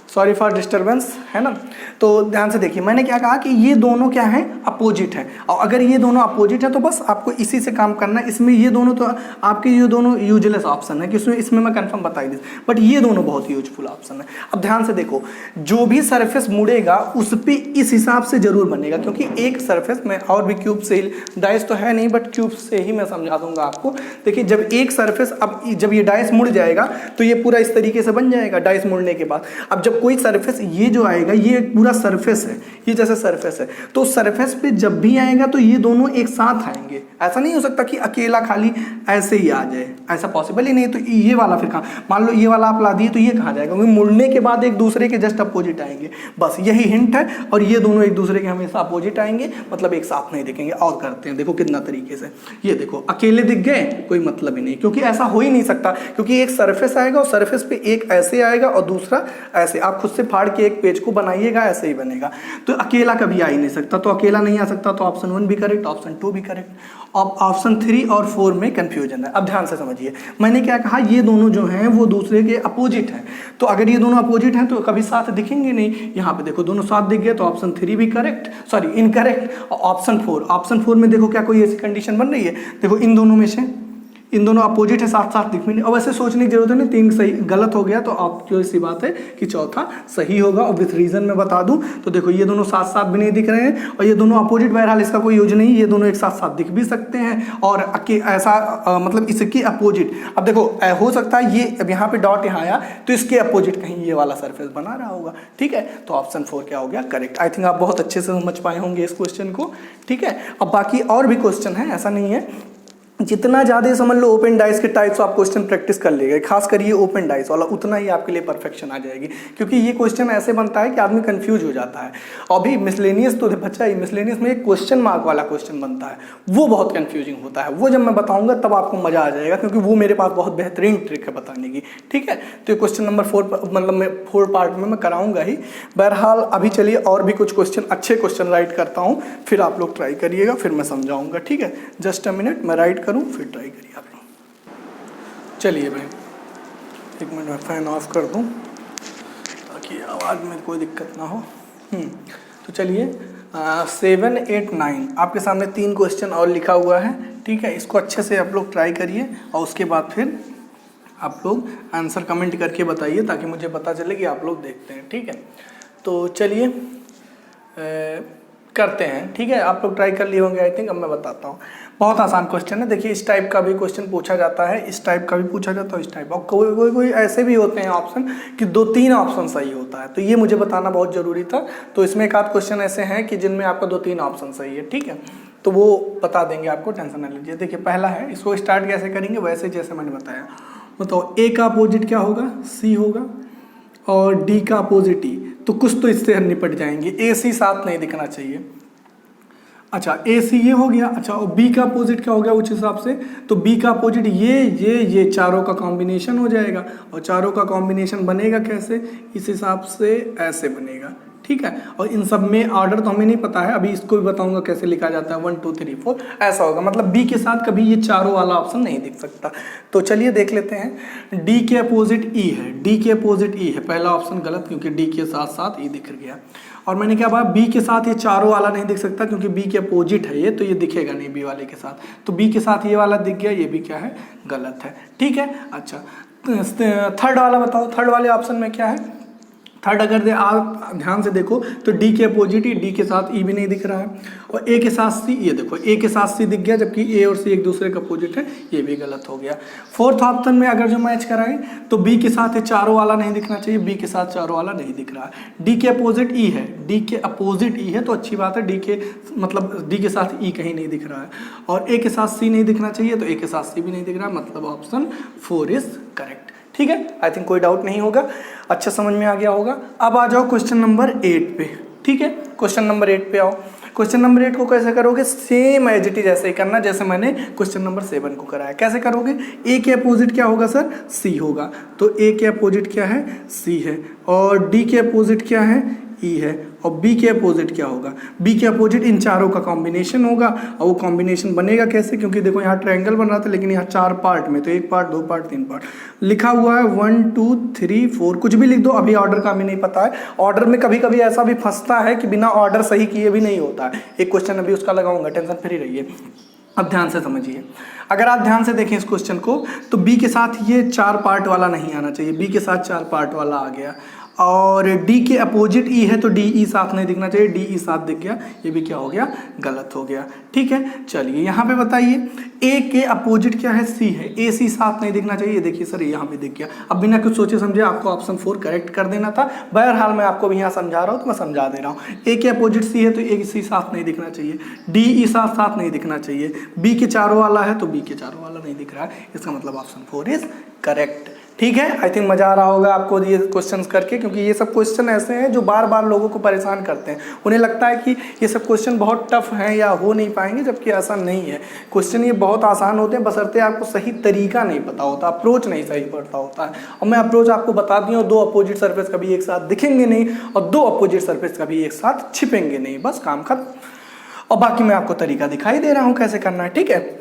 सॉरी फॉर डिस्टर्बेंस, है ना। तो ध्यान से देखिए, मैंने क्या कहा कि ये दोनों क्या है, अपोजिट है। और अगर ये दोनों अपोजिट है तो बस आपको इसी से काम करना है। इसमें ये दोनों तो आपके ये दोनों यूजलेस ऑप्शन है कि इसमें मैं कंफर्म बता ही दी, बट ये दोनों बहुत यूजफुल ऑप्शन है। अब ध्यान से देखो, जो भी सरफेस मुड़ेगा उस पर इस हिसाब से जरूर बनेगा, क्योंकि एक सरफेस में और भी क्यूब से ही, डाइस तो है नहीं बट क्यूब से ही मैं समझा दूंगा आपको। देखिए जब एक सरफेस, अब जब ये डाइस मुड़ जाएगा तो ये पूरा इस तरीके से बन जाएगा डाइस मुड़ने के बाद। अब जब कोई सरफेस, ये जो आएगा ये पूरा सरफेस है, ये जैसे सरफेस है, तो सरफेस पे जब भी आएगा तो ये दोनों एक साथ आएंगे। ऐसा नहीं हो सकता कि अकेला खाली ऐसे ही आ जाए, ऐसा पॉसिबल ही नहीं। तो ये वाला फिर कहाँ, मान लो ये वाला आप ला दिए तो ये कहाँ जाएगा, क्योंकि मुड़ने के बाद एक दूसरे के जस्ट अपोजिट आएंगे, बस यही हिंट है। और ये दोनों एक दूसरे के हमेशा अपोजिट आएंगे, मतलब एक साथ नहीं दिखेंगे। और करते हैं, देखो कितना तरीके से, ये देखो अकेले दिख गए, कोई मतलब ही नहीं, क्योंकि ऐसा हो ही नहीं सकता, क्योंकि एक सरफेस आएगा और सरफेस पे एक ऐसे आएगा और दूसरा ऐसे। आप खुद से फाड़ के एक पेज को बनाइएगा, ऐसे ही बनेगा, तो अकेला कभी आ ही नहीं सकता। तो अकेला नहीं आ सकता, तो ऑप्शन 1 भी करेक्ट, ऑप्शन 2 भी करेक्ट। अब ऑप्शन 3 और 4 में कंफ्यूजन है। अब ध्यान से समझिए, मैंने क्या कहा, ये दोनों जो हैं वो दूसरे के अपोजिट हैं, तो अगर ये दोनों अपोजिट हैं तो कभी साथ दिखेंगे नहीं। यहाँ पे देखो दोनों साथ दिख गए, तो ऑप्शन 3 भी करेक्ट, सॉरी इनकरेक्ट। ऑप्शन 4 में देखो क्या कोई ऐसी कंडीशन बन रही है, देखो इन दोनों में से, इन दोनों अपोजिट है, साथ साथ दिख भी नहीं। अब ऐसे सोचने की जरूरत नहीं, 3 सही गलत हो गया तो आपको सी बात है कि चौथा सही होगा। और विथ रीजन में बता दूं तो देखो ये दोनों साथ साथ भी नहीं दिख रहे हैं और ये दोनों अपोजिट, बहरहाल इसका कोई यूज नहीं, ये दोनों एक साथ साथ दिख भी सकते हैं और ऐसा मतलब इसके अपोजिट। अब देखो हो सकता है ये, अब यहाँ पे डॉट यहाँ आया तो इसके अपोजिट कहीं ये वाला सरफेस बना रहा होगा, ठीक है। तो ऑप्शन 4 क्या हो गया, करेक्ट। आई थिंक आप बहुत अच्छे से समझ पाए होंगे इस क्वेश्चन को, ठीक है। अब बाकी और भी क्वेश्चन है, ऐसा नहीं है, जितना ज़्यादा समझ लो ओपन डाइस के टाइप्स आप क्वेश्चन प्रैक्टिस कर लेंगे, खास कर ये ओपन डाइस वाला, उतना ही आपके लिए परफेक्शन आ जाएगी। क्योंकि ये क्वेश्चन ऐसे बनता है कि आदमी कंफ्यूज हो जाता है। और भी मिसलेनियस तो बच्चा ही, मिसलेनियस में एक क्वेश्चन मार्क वाला क्वेश्चन बनता है, वो बहुत कंफ्यूजिंग होता है। वो जब मैं बताऊंगा तब आपको मजा आ जाएगा, क्योंकि वो मेरे पास बहुत बेहतरीन ट्रिक है बताने की, ठीक है। तो ये क्वेश्चन नंबर 4 मतलब मैं 4 पार्ट में मैं कराऊंगा ही। बहरहाल अभी चलिए और भी कुछ क्वेश्चन, अच्छे क्वेश्चन राइट करता हूँ, फिर आप लोग ट्राई करिएगा, फिर मैं समझाऊंगा, ठीक है। जस्ट अ मिनट, मैं राइट करूँ फिर ट्राई करिए आप लोग। चलिए भाई, 1 मिनट में फ़ैन ऑफ कर दूं ताकि आवाज़ में कोई दिक्कत ना हो। तो चलिए 7, 8, 9 आपके सामने 3 क्वेश्चन और लिखा हुआ है, ठीक है। इसको अच्छे से आप लोग ट्राई करिए और उसके बाद फिर आप लोग आंसर कमेंट करके बताइए, ताकि मुझे पता चले कि आप लोग देखते हैं, ठीक है। तो चलिए करते हैं, ठीक है। आप लोग ट्राई कर लिए होंगे आई थिंक। अब मैं बताता हूँ, बहुत आसान क्वेश्चन है। देखिए इस टाइप का भी क्वेश्चन पूछा जाता है, इस टाइप का भी पूछा जाता है, इस टाइप, और कोई ऐसे भी होते हैं ऑप्शन कि 2-3 ऑप्शन सही होता है, तो ये मुझे बताना बहुत ज़रूरी था। तो इसमें एक आध क्वेश्चन ऐसे हैं कि जिनमें आपका 2-3 ऑप्शन सही है, ठीक है, तो वो बता देंगे आपको, टेंशन ना लीजिए। देखिए पहला है, इसको स्टार्ट कैसे करेंगे, वैसे जैसे मैंने बताया। बताओ ए का अपोजिट क्या होगा, सी होगा, और डी का अपोजिट ई, तो कुछ तो इससे हम निपट जाएंगे। ए सी साथ नहीं दिखना चाहिए, अच्छा ए सी ये हो गया। अच्छा और बी का अपोजिट क्या हो गया उस हिसाब से, तो बी का अपोजिट ये चारों का कॉम्बिनेशन हो जाएगा। और चारों का कॉम्बिनेशन बनेगा कैसे, इस हिसाब से ऐसे बनेगा, ठीक है। और इन सब में ऑर्डर तो हमें नहीं पता है, अभी इसको भी बताऊंगा कैसे लिखा जाता है 1 2 3 4 ऐसा होगा, मतलब बी के साथ कभी ये चारों वाला ऑप्शन नहीं दिख सकता। तो चलिए देख लेते हैं, डी के अपोजिट ई है, डी के अपोजिट ई है, पहला ऑप्शन गलत क्योंकि डी के साथ साथ ई दिख गया। और मैंने क्या बोला, बी के साथ ये चारों वाला नहीं दिख सकता क्योंकि बी के अपोजिट है ये, तो ये दिखेगा नहीं बी वाले के साथ, तो बी के साथ ये वाला दिख गया, ये भी क्या है, गलत है। ठीक है, अच्छा थर्ड वाला बताओ, थर्ड वाले ऑप्शन में क्या है, थर्ड अगर आप ध्यान से देखो तो डी के अपोजिट ही, डी के साथ ई भी नहीं दिख रहा है, और ए के साथ सी, ये देखो ए के साथ सी दिख गया जबकि ए और सी एक दूसरे के अपोजिट है, ये भी गलत हो गया। फोर्थ ऑप्शन में अगर जो मैच कराएं तो बी के साथ ये चारों वाला नहीं दिखना चाहिए, बी के साथ चारों वाला नहीं दिख रहा है। डी के अपोजिट ई है, डी के अपोजिट ई है तो अच्छी बात है, डी के मतलब डी के साथ ई कहीं नहीं दिख रहा है, और ए के साथ सी नहीं दिखना चाहिए तो ए के साथ सी भी नहीं दिख रहा, मतलब ऑप्शन 4 इज करेक्ट। ठीक है, आई थिंक कोई डाउट नहीं होगा, अच्छा समझ में आ गया होगा। अब आ जाओ क्वेश्चन नंबर 8 पे। ठीक है, क्वेश्चन नंबर 8 पे आओ। क्वेश्चन नंबर 8 को कैसे करोगे, सेम एज इट इज ऐसे ही करना जैसे मैंने क्वेश्चन नंबर 7 को कराया। कैसे करोगे, ए के अपोजिट क्या होगा सर, सी होगा, तो ए के अपोजिट क्या है, सी है, और डी के अपोजिट क्या है, ई है, और बी के अपोजिट क्या होगा, बी के अपोजिट इन चारों का कॉम्बिनेशन होगा, और वो कॉम्बिनेशन बनेगा कैसे, क्योंकि देखो यहाँ ट्रायंगल बन रहा था लेकिन यहाँ 4 पार्ट में, तो 1 पार्ट 2 पार्ट 3 पार्ट लिखा हुआ है, 1 2 3 4 कुछ भी लिख दो, अभी ऑर्डर का भी नहीं पता है। ऑर्डर में कभी कभी ऐसा भी फंसता है कि बिना ऑर्डर सही किए भी नहीं होता है। एक क्वेश्चन अभी उसका लगाऊंगा, टेंशन फ्री रहिए। अब ध्यान से समझिए, अगर आप ध्यान से देखें इस क्वेश्चन को तो बी के साथ ये 4 पार्ट वाला नहीं आना चाहिए, बी के साथ 4 पार्ट वाला आ गया, और डी के अपोजिट ई है तो डी ई साथ नहीं दिखना चाहिए, डी ई साथ दिख गया, ये भी क्या हो गया, गलत हो गया। ठीक है, चलिए यहाँ पे बताइए, ए के अपोजिट क्या है, सी है, ए सी साथ नहीं दिखना चाहिए, देखिए सर यहाँ पे दिख गया। अब बिना कुछ सोचे समझे आपको ऑप्शन 4 करेक्ट कर देना था, बहरहाल मैं आपको भी यहाँ समझा रहा हूँ तो मैं समझा दे रहा हूँ। ए के अपोजिट सी है तो ए सी साथ नहीं दिखना चाहिए, डी ई साथ साथ नहीं दिखना चाहिए, बी के चारों वाला है तो बी के चारों वाला नहीं दिख रहा है, इसका मतलब ऑप्शन 4 इज करेक्ट। ठीक है, आई थिंक मजा आ रहा होगा आपको ये क्वेश्चंस करके, क्योंकि ये सब क्वेश्चन ऐसे हैं जो बार बार लोगों को परेशान करते हैं। उन्हें लगता है कि ये सब क्वेश्चन बहुत टफ हैं या हो नहीं पाएंगे, जबकि ऐसा नहीं है। क्वेश्चन ये बहुत आसान होते हैं, बशर्ते आपको सही तरीका नहीं पता होता, अप्रोच नहीं सही पड़ता होता है। और मैं अप्रोच आपको बता दी हूँ, 2 अपोजिट सरफेस कभी एक साथ दिखेंगे नहीं और 2 अपोजिट सरफेस कभी एक साथ छिपेंगे नहीं, बस काम खत्म। और बाकी मैं आपको तरीका दिखाई दे रहा हूँ कैसे करना है। ठीक है,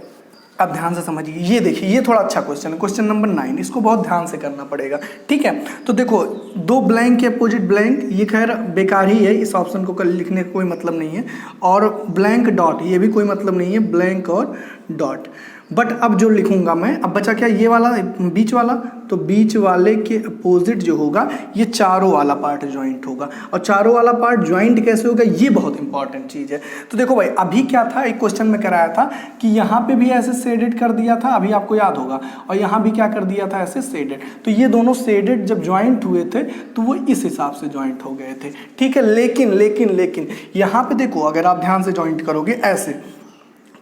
अब ध्यान से समझिए, ये देखिए ये थोड़ा अच्छा क्वेश्चन है, क्वेश्चन नंबर 9, इसको बहुत ध्यान से करना पड़ेगा। ठीक है, तो देखो 2 ब्लैंक के अपोजिट ब्लैंक, ये खैर बेकार ही है, इस ऑप्शन को कल लिखने का कोई मतलब नहीं है, और ब्लैंक डॉट, ये भी कोई मतलब नहीं है, ब्लैंक और डॉट। बट अब जो लिखूंगा मैं, अब बचा क्या, ये वाला बीच वाला, तो बीच वाले के अपोजिट जो होगा ये चारों वाला पार्ट ज्वाइंट होगा, और चारों वाला पार्ट ज्वाइंट कैसे होगा, ये बहुत इंपॉर्टेंट चीज़ है। तो देखो भाई, अभी क्या था, एक क्वेश्चन में कराया था कि यहाँ पे भी ऐसे शेडेड कर दिया था, अभी आपको याद होगा, और यहाँ भी क्या कर दिया था, ऐसे शेडेड, तो ये दोनों शेडेड जब ज्वाइंट हुए थे तो वो इस हिसाब से ज्वाइंट हो गए थे। ठीक है, लेकिन यहाँ पे देखो, अगर आप ध्यान से ज्वाइंट करोगे ऐसे,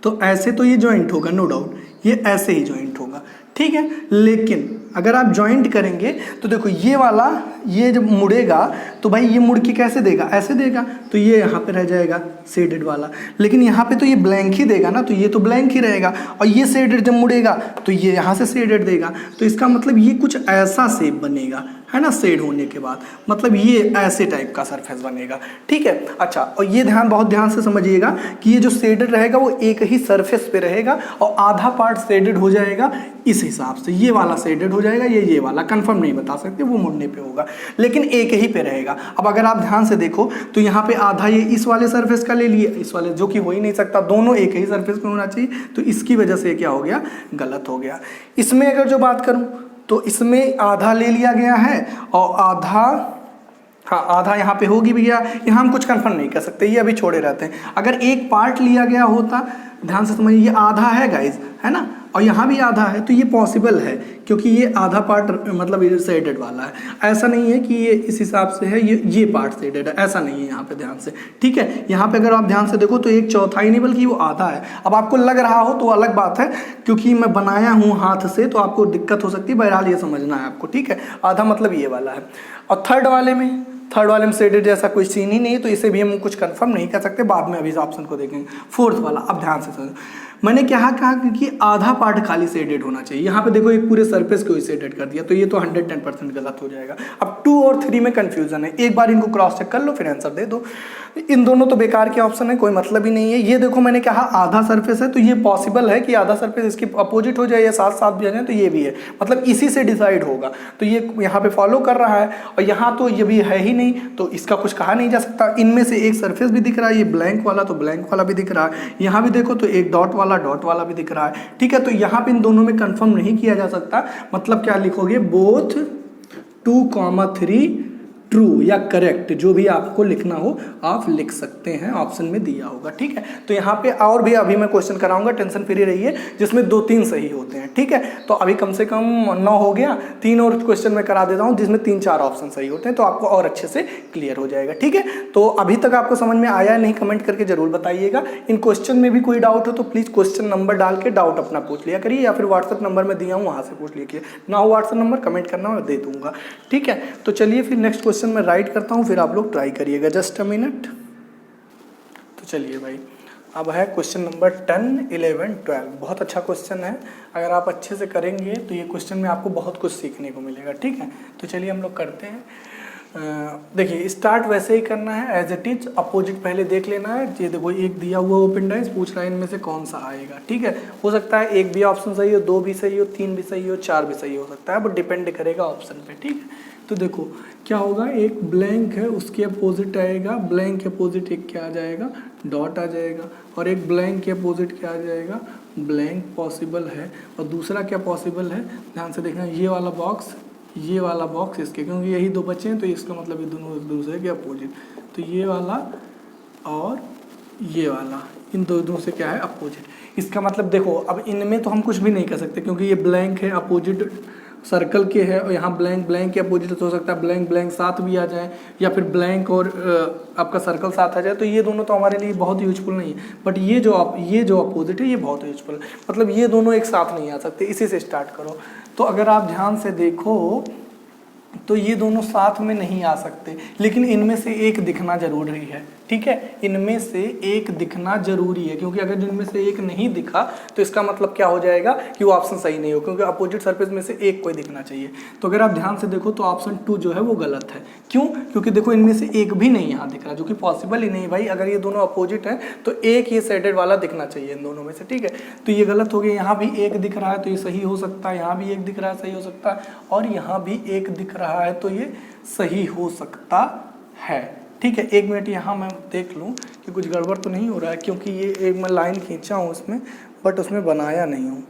तो ऐसे तो ये ज्वाइंट होगा, नो डाउट, ये ऐसे ही ज्वाइंट होगा। ठीक है, लेकिन अगर आप ज्वाइंट करेंगे तो देखो ये वाला, ये जब मुड़ेगा तो भाई ये मुड़ के कैसे देगा, ऐसे देगा, तो ये यहाँ पे रह जाएगा शेडेड वाला, लेकिन यहाँ पे तो ये ब्लैंक ही देगा ना, तो ये तो ब्लैंक ही रहेगा, और ये शेडेड जब मुड़ेगा तो ये यहाँ से शेडेड देगा, तो इसका मतलब ये कुछ ऐसा शेप बनेगा, है ना, शेड होने के बाद, मतलब ये ऐसे टाइप का सरफेस बनेगा। ठीक है, अच्छा, और ये बहुत ध्यान से समझिएगा कि ये जो शेडेड रहेगा वो एक ही सरफेस पे रहेगा, और आधा पार्ट शेडेड हो जाएगा इस हिसाब से, ये वाला शेडेड हो जाएगा, ये वाला कंफर्म नहीं बता सकते, वो मुड़ने पे होगा, लेकिन एक ही पे रहेगा। अब अगर आप ध्यान से देखो तो यहाँ पे आधा ये इस वाले सरफेस का ले लिए, इस वाले, जो कि हो ही नहीं सकता, दोनों एक ही सरफेस पे होना चाहिए, तो इसकी वजह से क्या हो गया, गलत हो गया। इसमें अगर जो बात करूं तो इसमें आधा ले लिया गया है, और आधा, हाँ आधा यहाँ पे होगी भैया, यहाँ हम कुछ कंफर्म नहीं कर सकते, ये अभी छोड़े रहते हैं। अगर एक पार्ट लिया गया होता, ध्यान से समझिए, ये आधा है गाइज, है ना, और यहाँ भी आधा है, तो ये पॉसिबल है, क्योंकि ये आधा पार्ट मतलब ये शेडेड वाला है, ऐसा नहीं है कि ये इस हिसाब से है, ये पार्ट शेडेड है, ऐसा नहीं है यहाँ पे, ध्यान से। ठीक है, यहाँ पे अगर आप ध्यान से देखो तो 1/4 नहीं बल्कि वो आधा है। अब आपको लग रहा हो तो अलग बात है, क्योंकि मैं बनाया हूँ हाथ से तो आपको दिक्कत हो सकती है, बहरहाल ये समझना है आपको। ठीक है, आधा मतलब ये वाला है। और थर्ड वाले में शेडेड जैसा कोई सीन ही नहीं है, तो इसे भी हम कुछ कंफर्म नहीं कर सकते, बाद में अभी इस ऑप्शन को देखेंगे। फोर्थ वाला, अब ध्यान से समझो, मैंने क्या कहा कि आधा पार्ट खाली शेडेड होना चाहिए। यहाँ पे देखो एक पूरे सरफेस को ही शेडेड कर दिया, तो ये तो 110% गलत हो जाएगा। अब 2 और 3 में कंफ्यूजन है, एक बार इनको क्रॉस चेक कर लो फिर आंसर दे दो। इन दोनों तो बेकार के ऑप्शन है, कोई मतलब ही नहीं है। ये देखो मैंने कहा आधा सरफेस है, तो ये पॉसिबल है कि आधा सरफेस इसकी अपोजिट हो जाए या साथ साथ भी आ जाए, तो ये भी है, मतलब इसी से डिसाइड होगा। तो ये यहाँ पे फॉलो कर रहा है, और यहाँ तो ये भी है ही नहीं, तो इसका कुछ कहा नहीं जा सकता। इनमें से एक सरफेस भी दिख रहा है, ये ब्लैंक वाला, तो ब्लैंक वाला भी दिख रहा है। यहाँ भी देखो तो एक डॉट वाला भी दिख रहा है, ठीक है। तो यहाँ पे इन दोनों में कंफर्म नहीं किया जा सकता, मतलब क्या लिखोगे, बोथ 2,3 ट्रू या करेक्ट, जो भी आपको लिखना हो आप लिख सकते हैं, ऑप्शन में दिया होगा, ठीक है। तो यहाँ पे और भी अभी मैं क्वेश्चन कराऊंगा, टेंशन फ्री रहिए, जिसमें 2-3 सही होते हैं, ठीक है। तो अभी कम से कम 9 हो गया, 3 और क्वेश्चन मैं करा देता हूँ जिसमें 3-4 ऑप्शन सही होते हैं, तो आपको और अच्छे से क्लियर हो जाएगा, ठीक है। तो अभी तक आपको समझ में आया नहीं, कमेंट करके जरूर बताइएगा। इन क्वेश्चन में भी कोई डाउट हो तो प्लीज़ क्वेश्चन नंबर डाल के डाउट अपना पूछ लिया करिए, या फिर व्हाट्सअप नंबर में दिया हूँ वहाँ से पूछ लीजिए, ना हो व्हाट्सअप नंबर कमेंट करना मैं दे दूंगा, ठीक है। तो चलिए फिर नेक्स्ट क्वेश्चन में राइट करता हूँ, फिर आप लोग ट्राई करिएगा, जस्ट अ मिनट। तो चलिए भाई, अब है क्वेश्चन नंबर 10, 11, 12। बहुत अच्छा क्वेश्चन है, अगर आप अच्छे से करेंगे तो ये क्वेश्चन में आपको बहुत कुछ सीखने को मिलेगा, ठीक है। तो चलिए हम लोग करते हैं। देखिए स्टार्ट वैसे ही करना है एज इट इज, अपोजिट पहले देख लेना है। ये देखो एक दिया हुआ ओपन डाइस, पूछ रहा है इनमें से कौन सा आएगा, ठीक है। हो सकता है एक भी ऑप्शन सही हो, 2 भी सही हो, 3 भी सही हो, 4 भी सही हो सकता है, बट डिपेंड करेगा ऑप्शन पे, ठीक है। तो देखो क्या होगा, एक ब्लैंक है उसके अपोजिट आएगा, ब्लैंक के अपोजिट एक क्या आ जाएगा, डॉट आ जाएगा, और एक ब्लैंक के अपोजिट क्या आ जाएगा, ब्लैंक पॉसिबल है। और दूसरा क्या पॉसिबल है, ध्यान से देखना, ये वाला बॉक्स, ये वाला बॉक्स इसके, क्योंकि यही 2 बचे हैं, तो इसका मतलब ये दोनों एक दूसरे के अपोजिट। तो ये वाला और ये वाला, इन दोनों से क्या है, अपोजिट। इसका मतलब देखो अब इनमें तो हम कुछ भी नहीं कर सकते, क्योंकि ये ब्लैंक है, अपोजिट सर्कल के है, और यहाँ ब्लैंक ब्लैंक के अपोजिट हो सकता है ब्लैंक ब्लैंक साथ भी आ जाए, या फिर ब्लैंक और आपका सर्कल साथ आ जाए। तो ये दोनों तो हमारे लिए बहुत यूजफुल नहीं है, बट ये जो अपोजिट है ये बहुत यूजफुल है, मतलब ये दोनों एक साथ नहीं आ सकते। इसी से स्टार्ट करो। तो अगर आप ध्यान से देखो तो ये दोनों साथ में नहीं आ सकते, लेकिन इनमें से एक दिखना जरूरी है, ठीक है। इनमें से एक दिखना जरूरी है, क्योंकि अगर इनमें से एक नहीं दिखा तो इसका मतलब क्या हो जाएगा कि वो ऑप्शन सही नहीं हो, क्योंकि अपोजिट सरफेस में से एक कोई दिखना चाहिए। तो अगर आप ध्यान से देखो तो ऑप्शन 2 जो है वो गलत है। क्यों? क्योंकि देखो इनमें से एक भी नहीं यहाँ दिख रहा, जो कि पॉसिबल ही नहीं भाई। अगर ये दोनों अपोजिट है तो एक ये शेडेड वाला दिखना चाहिए इन दोनों में से, ठीक है। तो ये गलत हो गया। यहाँ भी एक दिख रहा है तो ये सही हो सकता है, यहाँ भी एक दिख रहा है सही हो सकता है, और यहाँ भी एक दिख रहा है तो ये सही हो सकता है, ठीक है। 1 मिनट यहाँ मैं देख लूँ कि कुछ गड़बड़ तो नहीं हो रहा है, क्योंकि ये एक मैं लाइन खींचा हूँ उसमें, बट उसमें बनाया नहीं हूँ।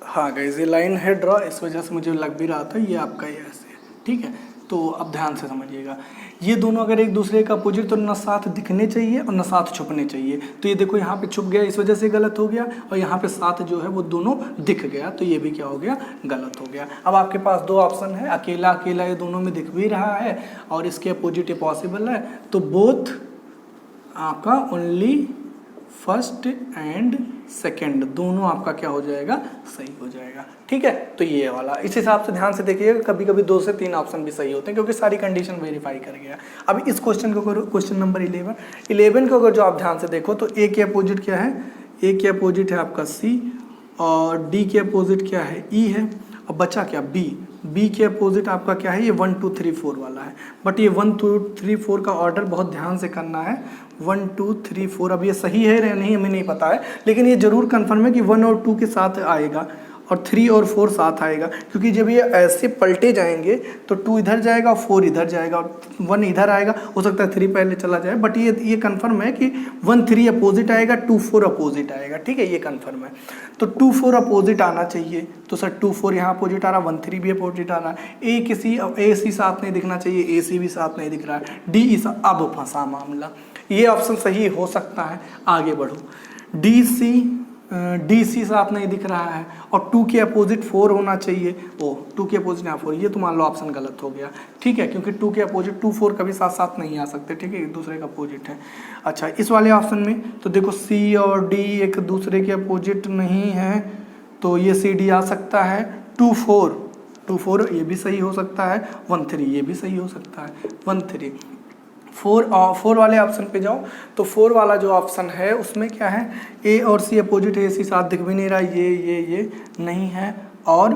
हाँ गाइस, ये लाइन है ड्रॉ, इस वजह से मुझे लग भी रहा था ये आपका ये ऐसे है, ठीक है। तो अब ध्यान से समझिएगा, ये दोनों अगर एक दूसरे का अपोजिट तो न साथ दिखने चाहिए और न साथ छुपने चाहिए। तो ये देखो यहाँ पे छुप गया, इस वजह से गलत हो गया, और यहाँ पे साथ जो है वो दोनों दिख गया, तो ये भी क्या हो गया, गलत हो गया। अब आपके पास 2 ऑप्शन है, अकेला अकेला ये दोनों में दिख भी रहा है और इसके अपोजिट ये पॉसिबल है, तो बोथ आपका ओनली फर्स्ट एंड सेकंड दोनों आपका क्या हो जाएगा, सही हो जाएगा, ठीक है। तो ये वाला इस हिसाब से ध्यान से देखिएगा, कभी कभी 2 से 3 ऑप्शन भी सही होते हैं, क्योंकि सारी कंडीशन वेरीफाई कर गया। अब इस क्वेश्चन को करो, क्वेश्चन नंबर 11 को अगर जो आप ध्यान से देखो तो ए के अपोजिट क्या है, ए के अपोजिट है आपका सी, और डी के अपोजिट क्या है, ई है, और बचा क्या, बी। बी के अपोजिट आपका क्या है, ये 1 2 3 4 वाला है, बट ये 1 2 3 4 का ऑर्डर बहुत ध्यान से करना है। 1 2 3 4, अब ये सही है या नहीं हमें नहीं पता है, लेकिन ये जरूर कंफर्म है कि 1 और 2 के साथ आएगा और 3 और 4 साथ आएगा, क्योंकि जब ये ऐसे पलटे जाएंगे तो 2 इधर जाएगा और 4 इधर जाएगा और 1 इधर आएगा, हो सकता है 3 पहले चला जाए, बट ये कंफर्म है कि 1 3 अपोजिट आएगा, 2 4 अपोजिट आएगा, ठीक है, ये कंफर्म है। तो 2 4 अपोजिट आना चाहिए, तो सर 2 4 यहाँ अपोजिट आ रहा, 1 3 भी अपोजिट आ रहा है, ए सी साथ नहीं दिखना चाहिए, ए सी भी साथ नहीं दिख रहा है, डी ई साथ, अब फंसा मामला, ये ऑप्शन सही हो सकता है, आगे बढ़ो। डी सी साथ नहीं दिख रहा है, और 2 के अपोजिट 4 होना चाहिए, 2 के अपोजिट यहाँ 4, ये तो मान लो ऑप्शन गलत हो गया, ठीक है, क्योंकि 2 के अपोजिट 2 4 कभी साथ साथ नहीं आ सकते, ठीक है, एक दूसरे का अपोजिट है। अच्छा, इस वाले ऑप्शन में तो देखो सी और डी एक दूसरे के अपोजिट नहीं है, तो ये सी डी आ सकता है। 2 4 ये भी सही हो सकता है, 1 3 ये भी सही हो सकता है, 1 3 फोर वाले ऑप्शन पे जाओ तो 4 वाला जो ऑप्शन है उसमें क्या है, ए और सी अपोजिट है, सी साथ दिख भी नहीं रहा, ये नहीं है, और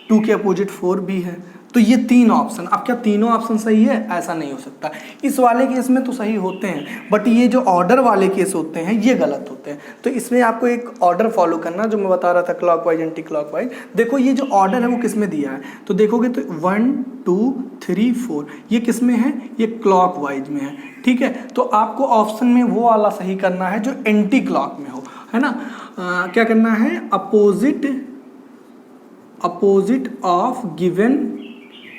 2 के अपोजिट 4 भी है। तो ये 3 ऑप्शन, अब क्या तीनों ऑप्शन सही है? ऐसा नहीं हो सकता। इस वाले केस में तो सही होते हैं, बट ये जो ऑर्डर वाले केस होते हैं ये गलत होते हैं। तो इसमें आपको एक ऑर्डर फॉलो करना, जो मैं बता रहा था क्लॉकवाइज एंटी क्लॉकवाइज। देखो ये जो ऑर्डर है वो किस में दिया है, तो देखोगे तो 1 2 3 4 ये किस में है, ये क्लॉकवाइज में है, ठीक है। तो आपको ऑप्शन में वो वाला सही करना है जो एंटी क्लॉक में हो, है ना। क्या करना है, अपोजिट ऑफ गिवन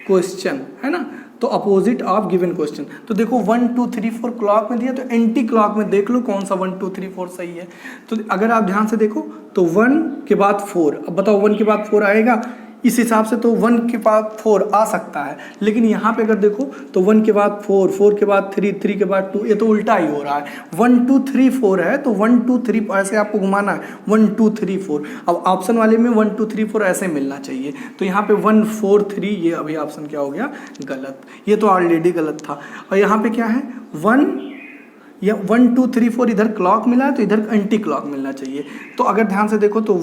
क्वेश्चन, है ना। तो अपोजिट ऑफ गिवन क्वेश्चन, तो देखो 1 2 3 4 क्लॉक में दिया, तो एंटी क्लॉक में देख लो कौन सा 1 2 3 4 सही है। तो अगर आप ध्यान से देखो तो 1 के बाद 4, अब बताओ 1 के बाद 4 आएगा, इस हिसाब से तो 1 के बाद 4 आ सकता है, लेकिन यहाँ पे अगर देखो तो 1 के बाद 4, 4 के बाद 3, 3 के बाद 2, ये तो उल्टा ही हो रहा है। 1 2 3 4 है तो 1 2 3 ऐसे आपको घुमाना है, 1 2 3 4। अब ऑप्शन वाले में 1 2 3 4 ऐसे मिलना चाहिए, तो यहाँ पे 1 4 3, ये अभी ऑप्शन क्या हो गया, गलत। ये तो ऑलरेडी गलत था। और यहाँ पे क्या है, 1 2 3 4 इधर क्लॉक मिला है तो इधर एंटी क्लॉक मिलना चाहिए। तो अगर ध्यान से देखो तो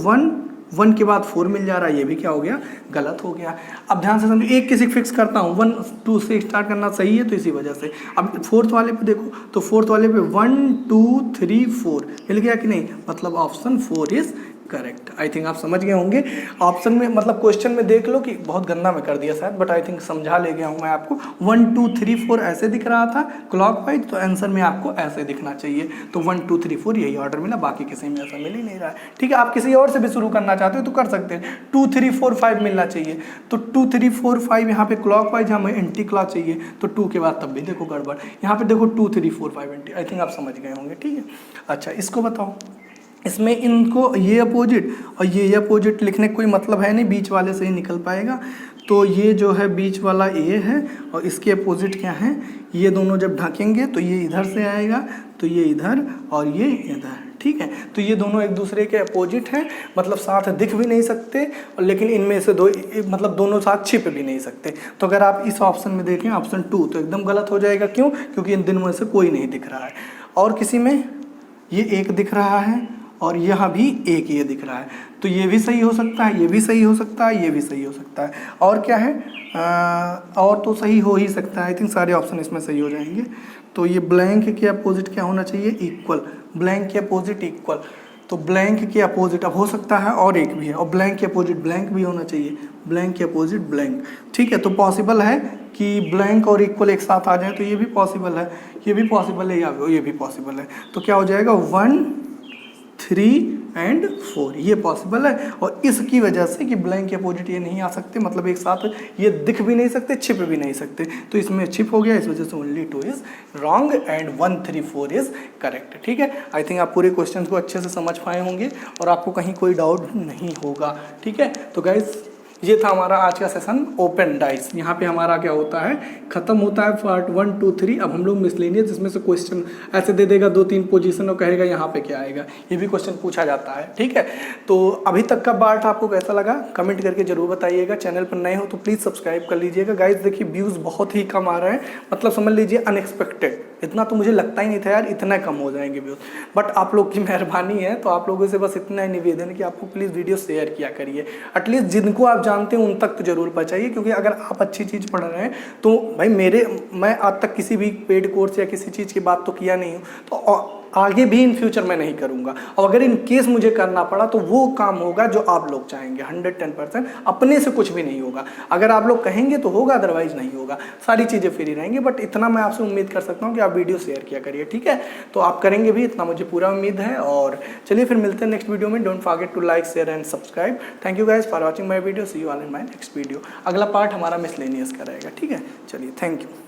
1 के बाद 4 मिल जा रहा है, ये भी क्या हो गया, गलत हो गया। अब ध्यान से समझो, एक किसी फिक्स करता हूँ, 1 2 से स्टार्ट करना सही है, तो इसी वजह से। अब फोर्थ वाले पे देखो तो फोर्थ वाले पे 1 2 3 4 मिल गया कि नहीं, मतलब option 4 is correct. I think आप समझ गए होंगे। ऑप्शन में मतलब क्वेश्चन में देख लो कि बहुत गंदा मैं कर दिया शायद, बट आई थिंक समझा ले गया हूँ मैं आपको। 1 2 3 4 ऐसे दिख रहा था क्लॉकवाइज, तो आंसर में आपको ऐसे दिखना चाहिए। तो 1 2 3 4 यही ऑर्डर मिला, बाकी किसी में ऐसा मिल ही नहीं रहा है, ठीक है। आप किसी और से भी शुरू करना चाहते हो तो कर सकते हैं। 2 3 4 5 मिलना चाहिए, तो 2 3 4 5 यहाँ पे क्लॉकवाइज, हमें एंटी क्लॉक चाहिए, तो 2 के बाद तब भी देखो गड़बड़। यहाँ पे देखो 2 3 4 5 एंटी। आई थिंक आप समझ गए होंगे, ठीक है। अच्छा, इसको बताओ, इसमें इनको ये अपोजिट और ये अपोजिट लिखने का कोई मतलब है नहीं, बीच वाले से ही निकल पाएगा। तो ये जो है बीच वाला ए है और इसके अपोजिट क्या है, ये दोनों जब ढकेंगे तो ये इधर से आएगा, तो ये इधर और ये इधर, ठीक है। तो ये दोनों एक दूसरे के अपोजिट हैं, मतलब साथ दिख भी नहीं सकते, और लेकिन इनमें से दो मतलब दोनों साथ छिप भी नहीं सकते। तो अगर आप इस ऑप्शन में देखें ऑप्शन 2, तो एकदम गलत हो जाएगा। क्यों? क्योंकि इन दिनों में से कोई नहीं दिख रहा है। और किसी में ये एक दिख रहा है और यहाँ भी एक ये दिख रहा है, तो ये भी सही हो सकता है, ये भी सही हो सकता है, ये भी सही हो सकता है। और क्या है, और तो सही हो ही सकता है। आई थिंक सारे ऑप्शन इसमें सही हो जाएंगे। तो ये ब्लैंक के अपोजिट क्या होना चाहिए, इक्वल। ब्लैंक के अपोजिट इक्वल, तो ब्लैंक के अपोजिट अब हो सकता है और एक भी है, और ब्लैंक के अपोजिट ब्लैंक भी होना चाहिए, ब्लैंक के अपोजिट ब्लैंक, ठीक है। तो पॉसिबल है कि ब्लैंक और इक्वल एक साथ आ जाए, तो ये भी पॉसिबल है, ये भी पॉसिबल है, या ये भी पॉसिबल है। तो क्या हो जाएगा, 1 3 एंड 4 ये पॉसिबल है। और इसकी वजह से कि ब्लैंक के अपोजिट ये नहीं आ सकते, मतलब एक साथ ये दिख भी नहीं सकते, छिप भी नहीं सकते, तो इसमें छिप हो गया, इस वजह से only 2 is wrong and 1 3 4 is correct, ठीक है। आई थिंक आप पूरे क्वेश्चन को अच्छे से समझ पाए होंगे और आपको कहीं कोई डाउट नहीं होगा, ठीक है। तो गाइज ये था हमारा आज का सेशन ओपन डाइस। यहाँ पे हमारा क्या होता है, खत्म होता है पार्ट 1 2 3। अब हम लोग मिसलेनियस, जिसमें से क्वेश्चन ऐसे दे देगा 2-3 पोजीशन और कहेगा यहाँ पे क्या आएगा, ये भी क्वेश्चन पूछा जाता है, ठीक है। तो अभी तक का पार्ट आपको कैसा लगा कमेंट करके जरूर बताइएगा। चैनल पर नए हो तो प्लीज़ सब्सक्राइब कर लीजिएगा। गाइज देखिए व्यूज़ बहुत ही कम आ रहे हैं, मतलब समझ लीजिए अनएक्सपेक्टेड, इतना तो मुझे लगता ही नहीं था यार इतना कम हो जाएंगे व्यूज़, बट आप लोग की मेहरबानी है। तो आप लोगों से बस इतना ही निवेदन कि आपको प्लीज़ वीडियो शेयर किया करिए, एटलीस्ट जिनको आप जानते हैं उन तक तो जरूर पहुंचाइए। क्योंकि अगर आप अच्छी चीज़ पढ़ रहे हैं तो भाई मैं आज तक किसी भी पेड कोर्स या किसी चीज़ की बात तो किया नहीं हूँ, तो आगे भी इन फ्यूचर में नहीं करूँगा। और अगर इन केस मुझे करना पड़ा तो वो काम होगा जो आप लोग चाहेंगे, 110%। अपने से कुछ भी नहीं होगा, अगर आप लोग कहेंगे तो होगा, अदरवाइज नहीं होगा। सारी चीज़ें फ्री रहेंगी, बट इतना मैं आपसे उम्मीद कर सकता हूँ कि आप वीडियो शेयर किया करिए, ठीक है। तो आप करेंगे भी, इतना मुझे पूरा उम्मीद है। और चलिए फिर मिलते हैं नेक्स्ट वीडियो में। Don't forget to like share and subscribe. Thank you guys for watching my video. See you all in my next video. अगला पार्ट हमारा मिसलेनियस का रहेगा, ठीक है। चलिए, थैंक यू।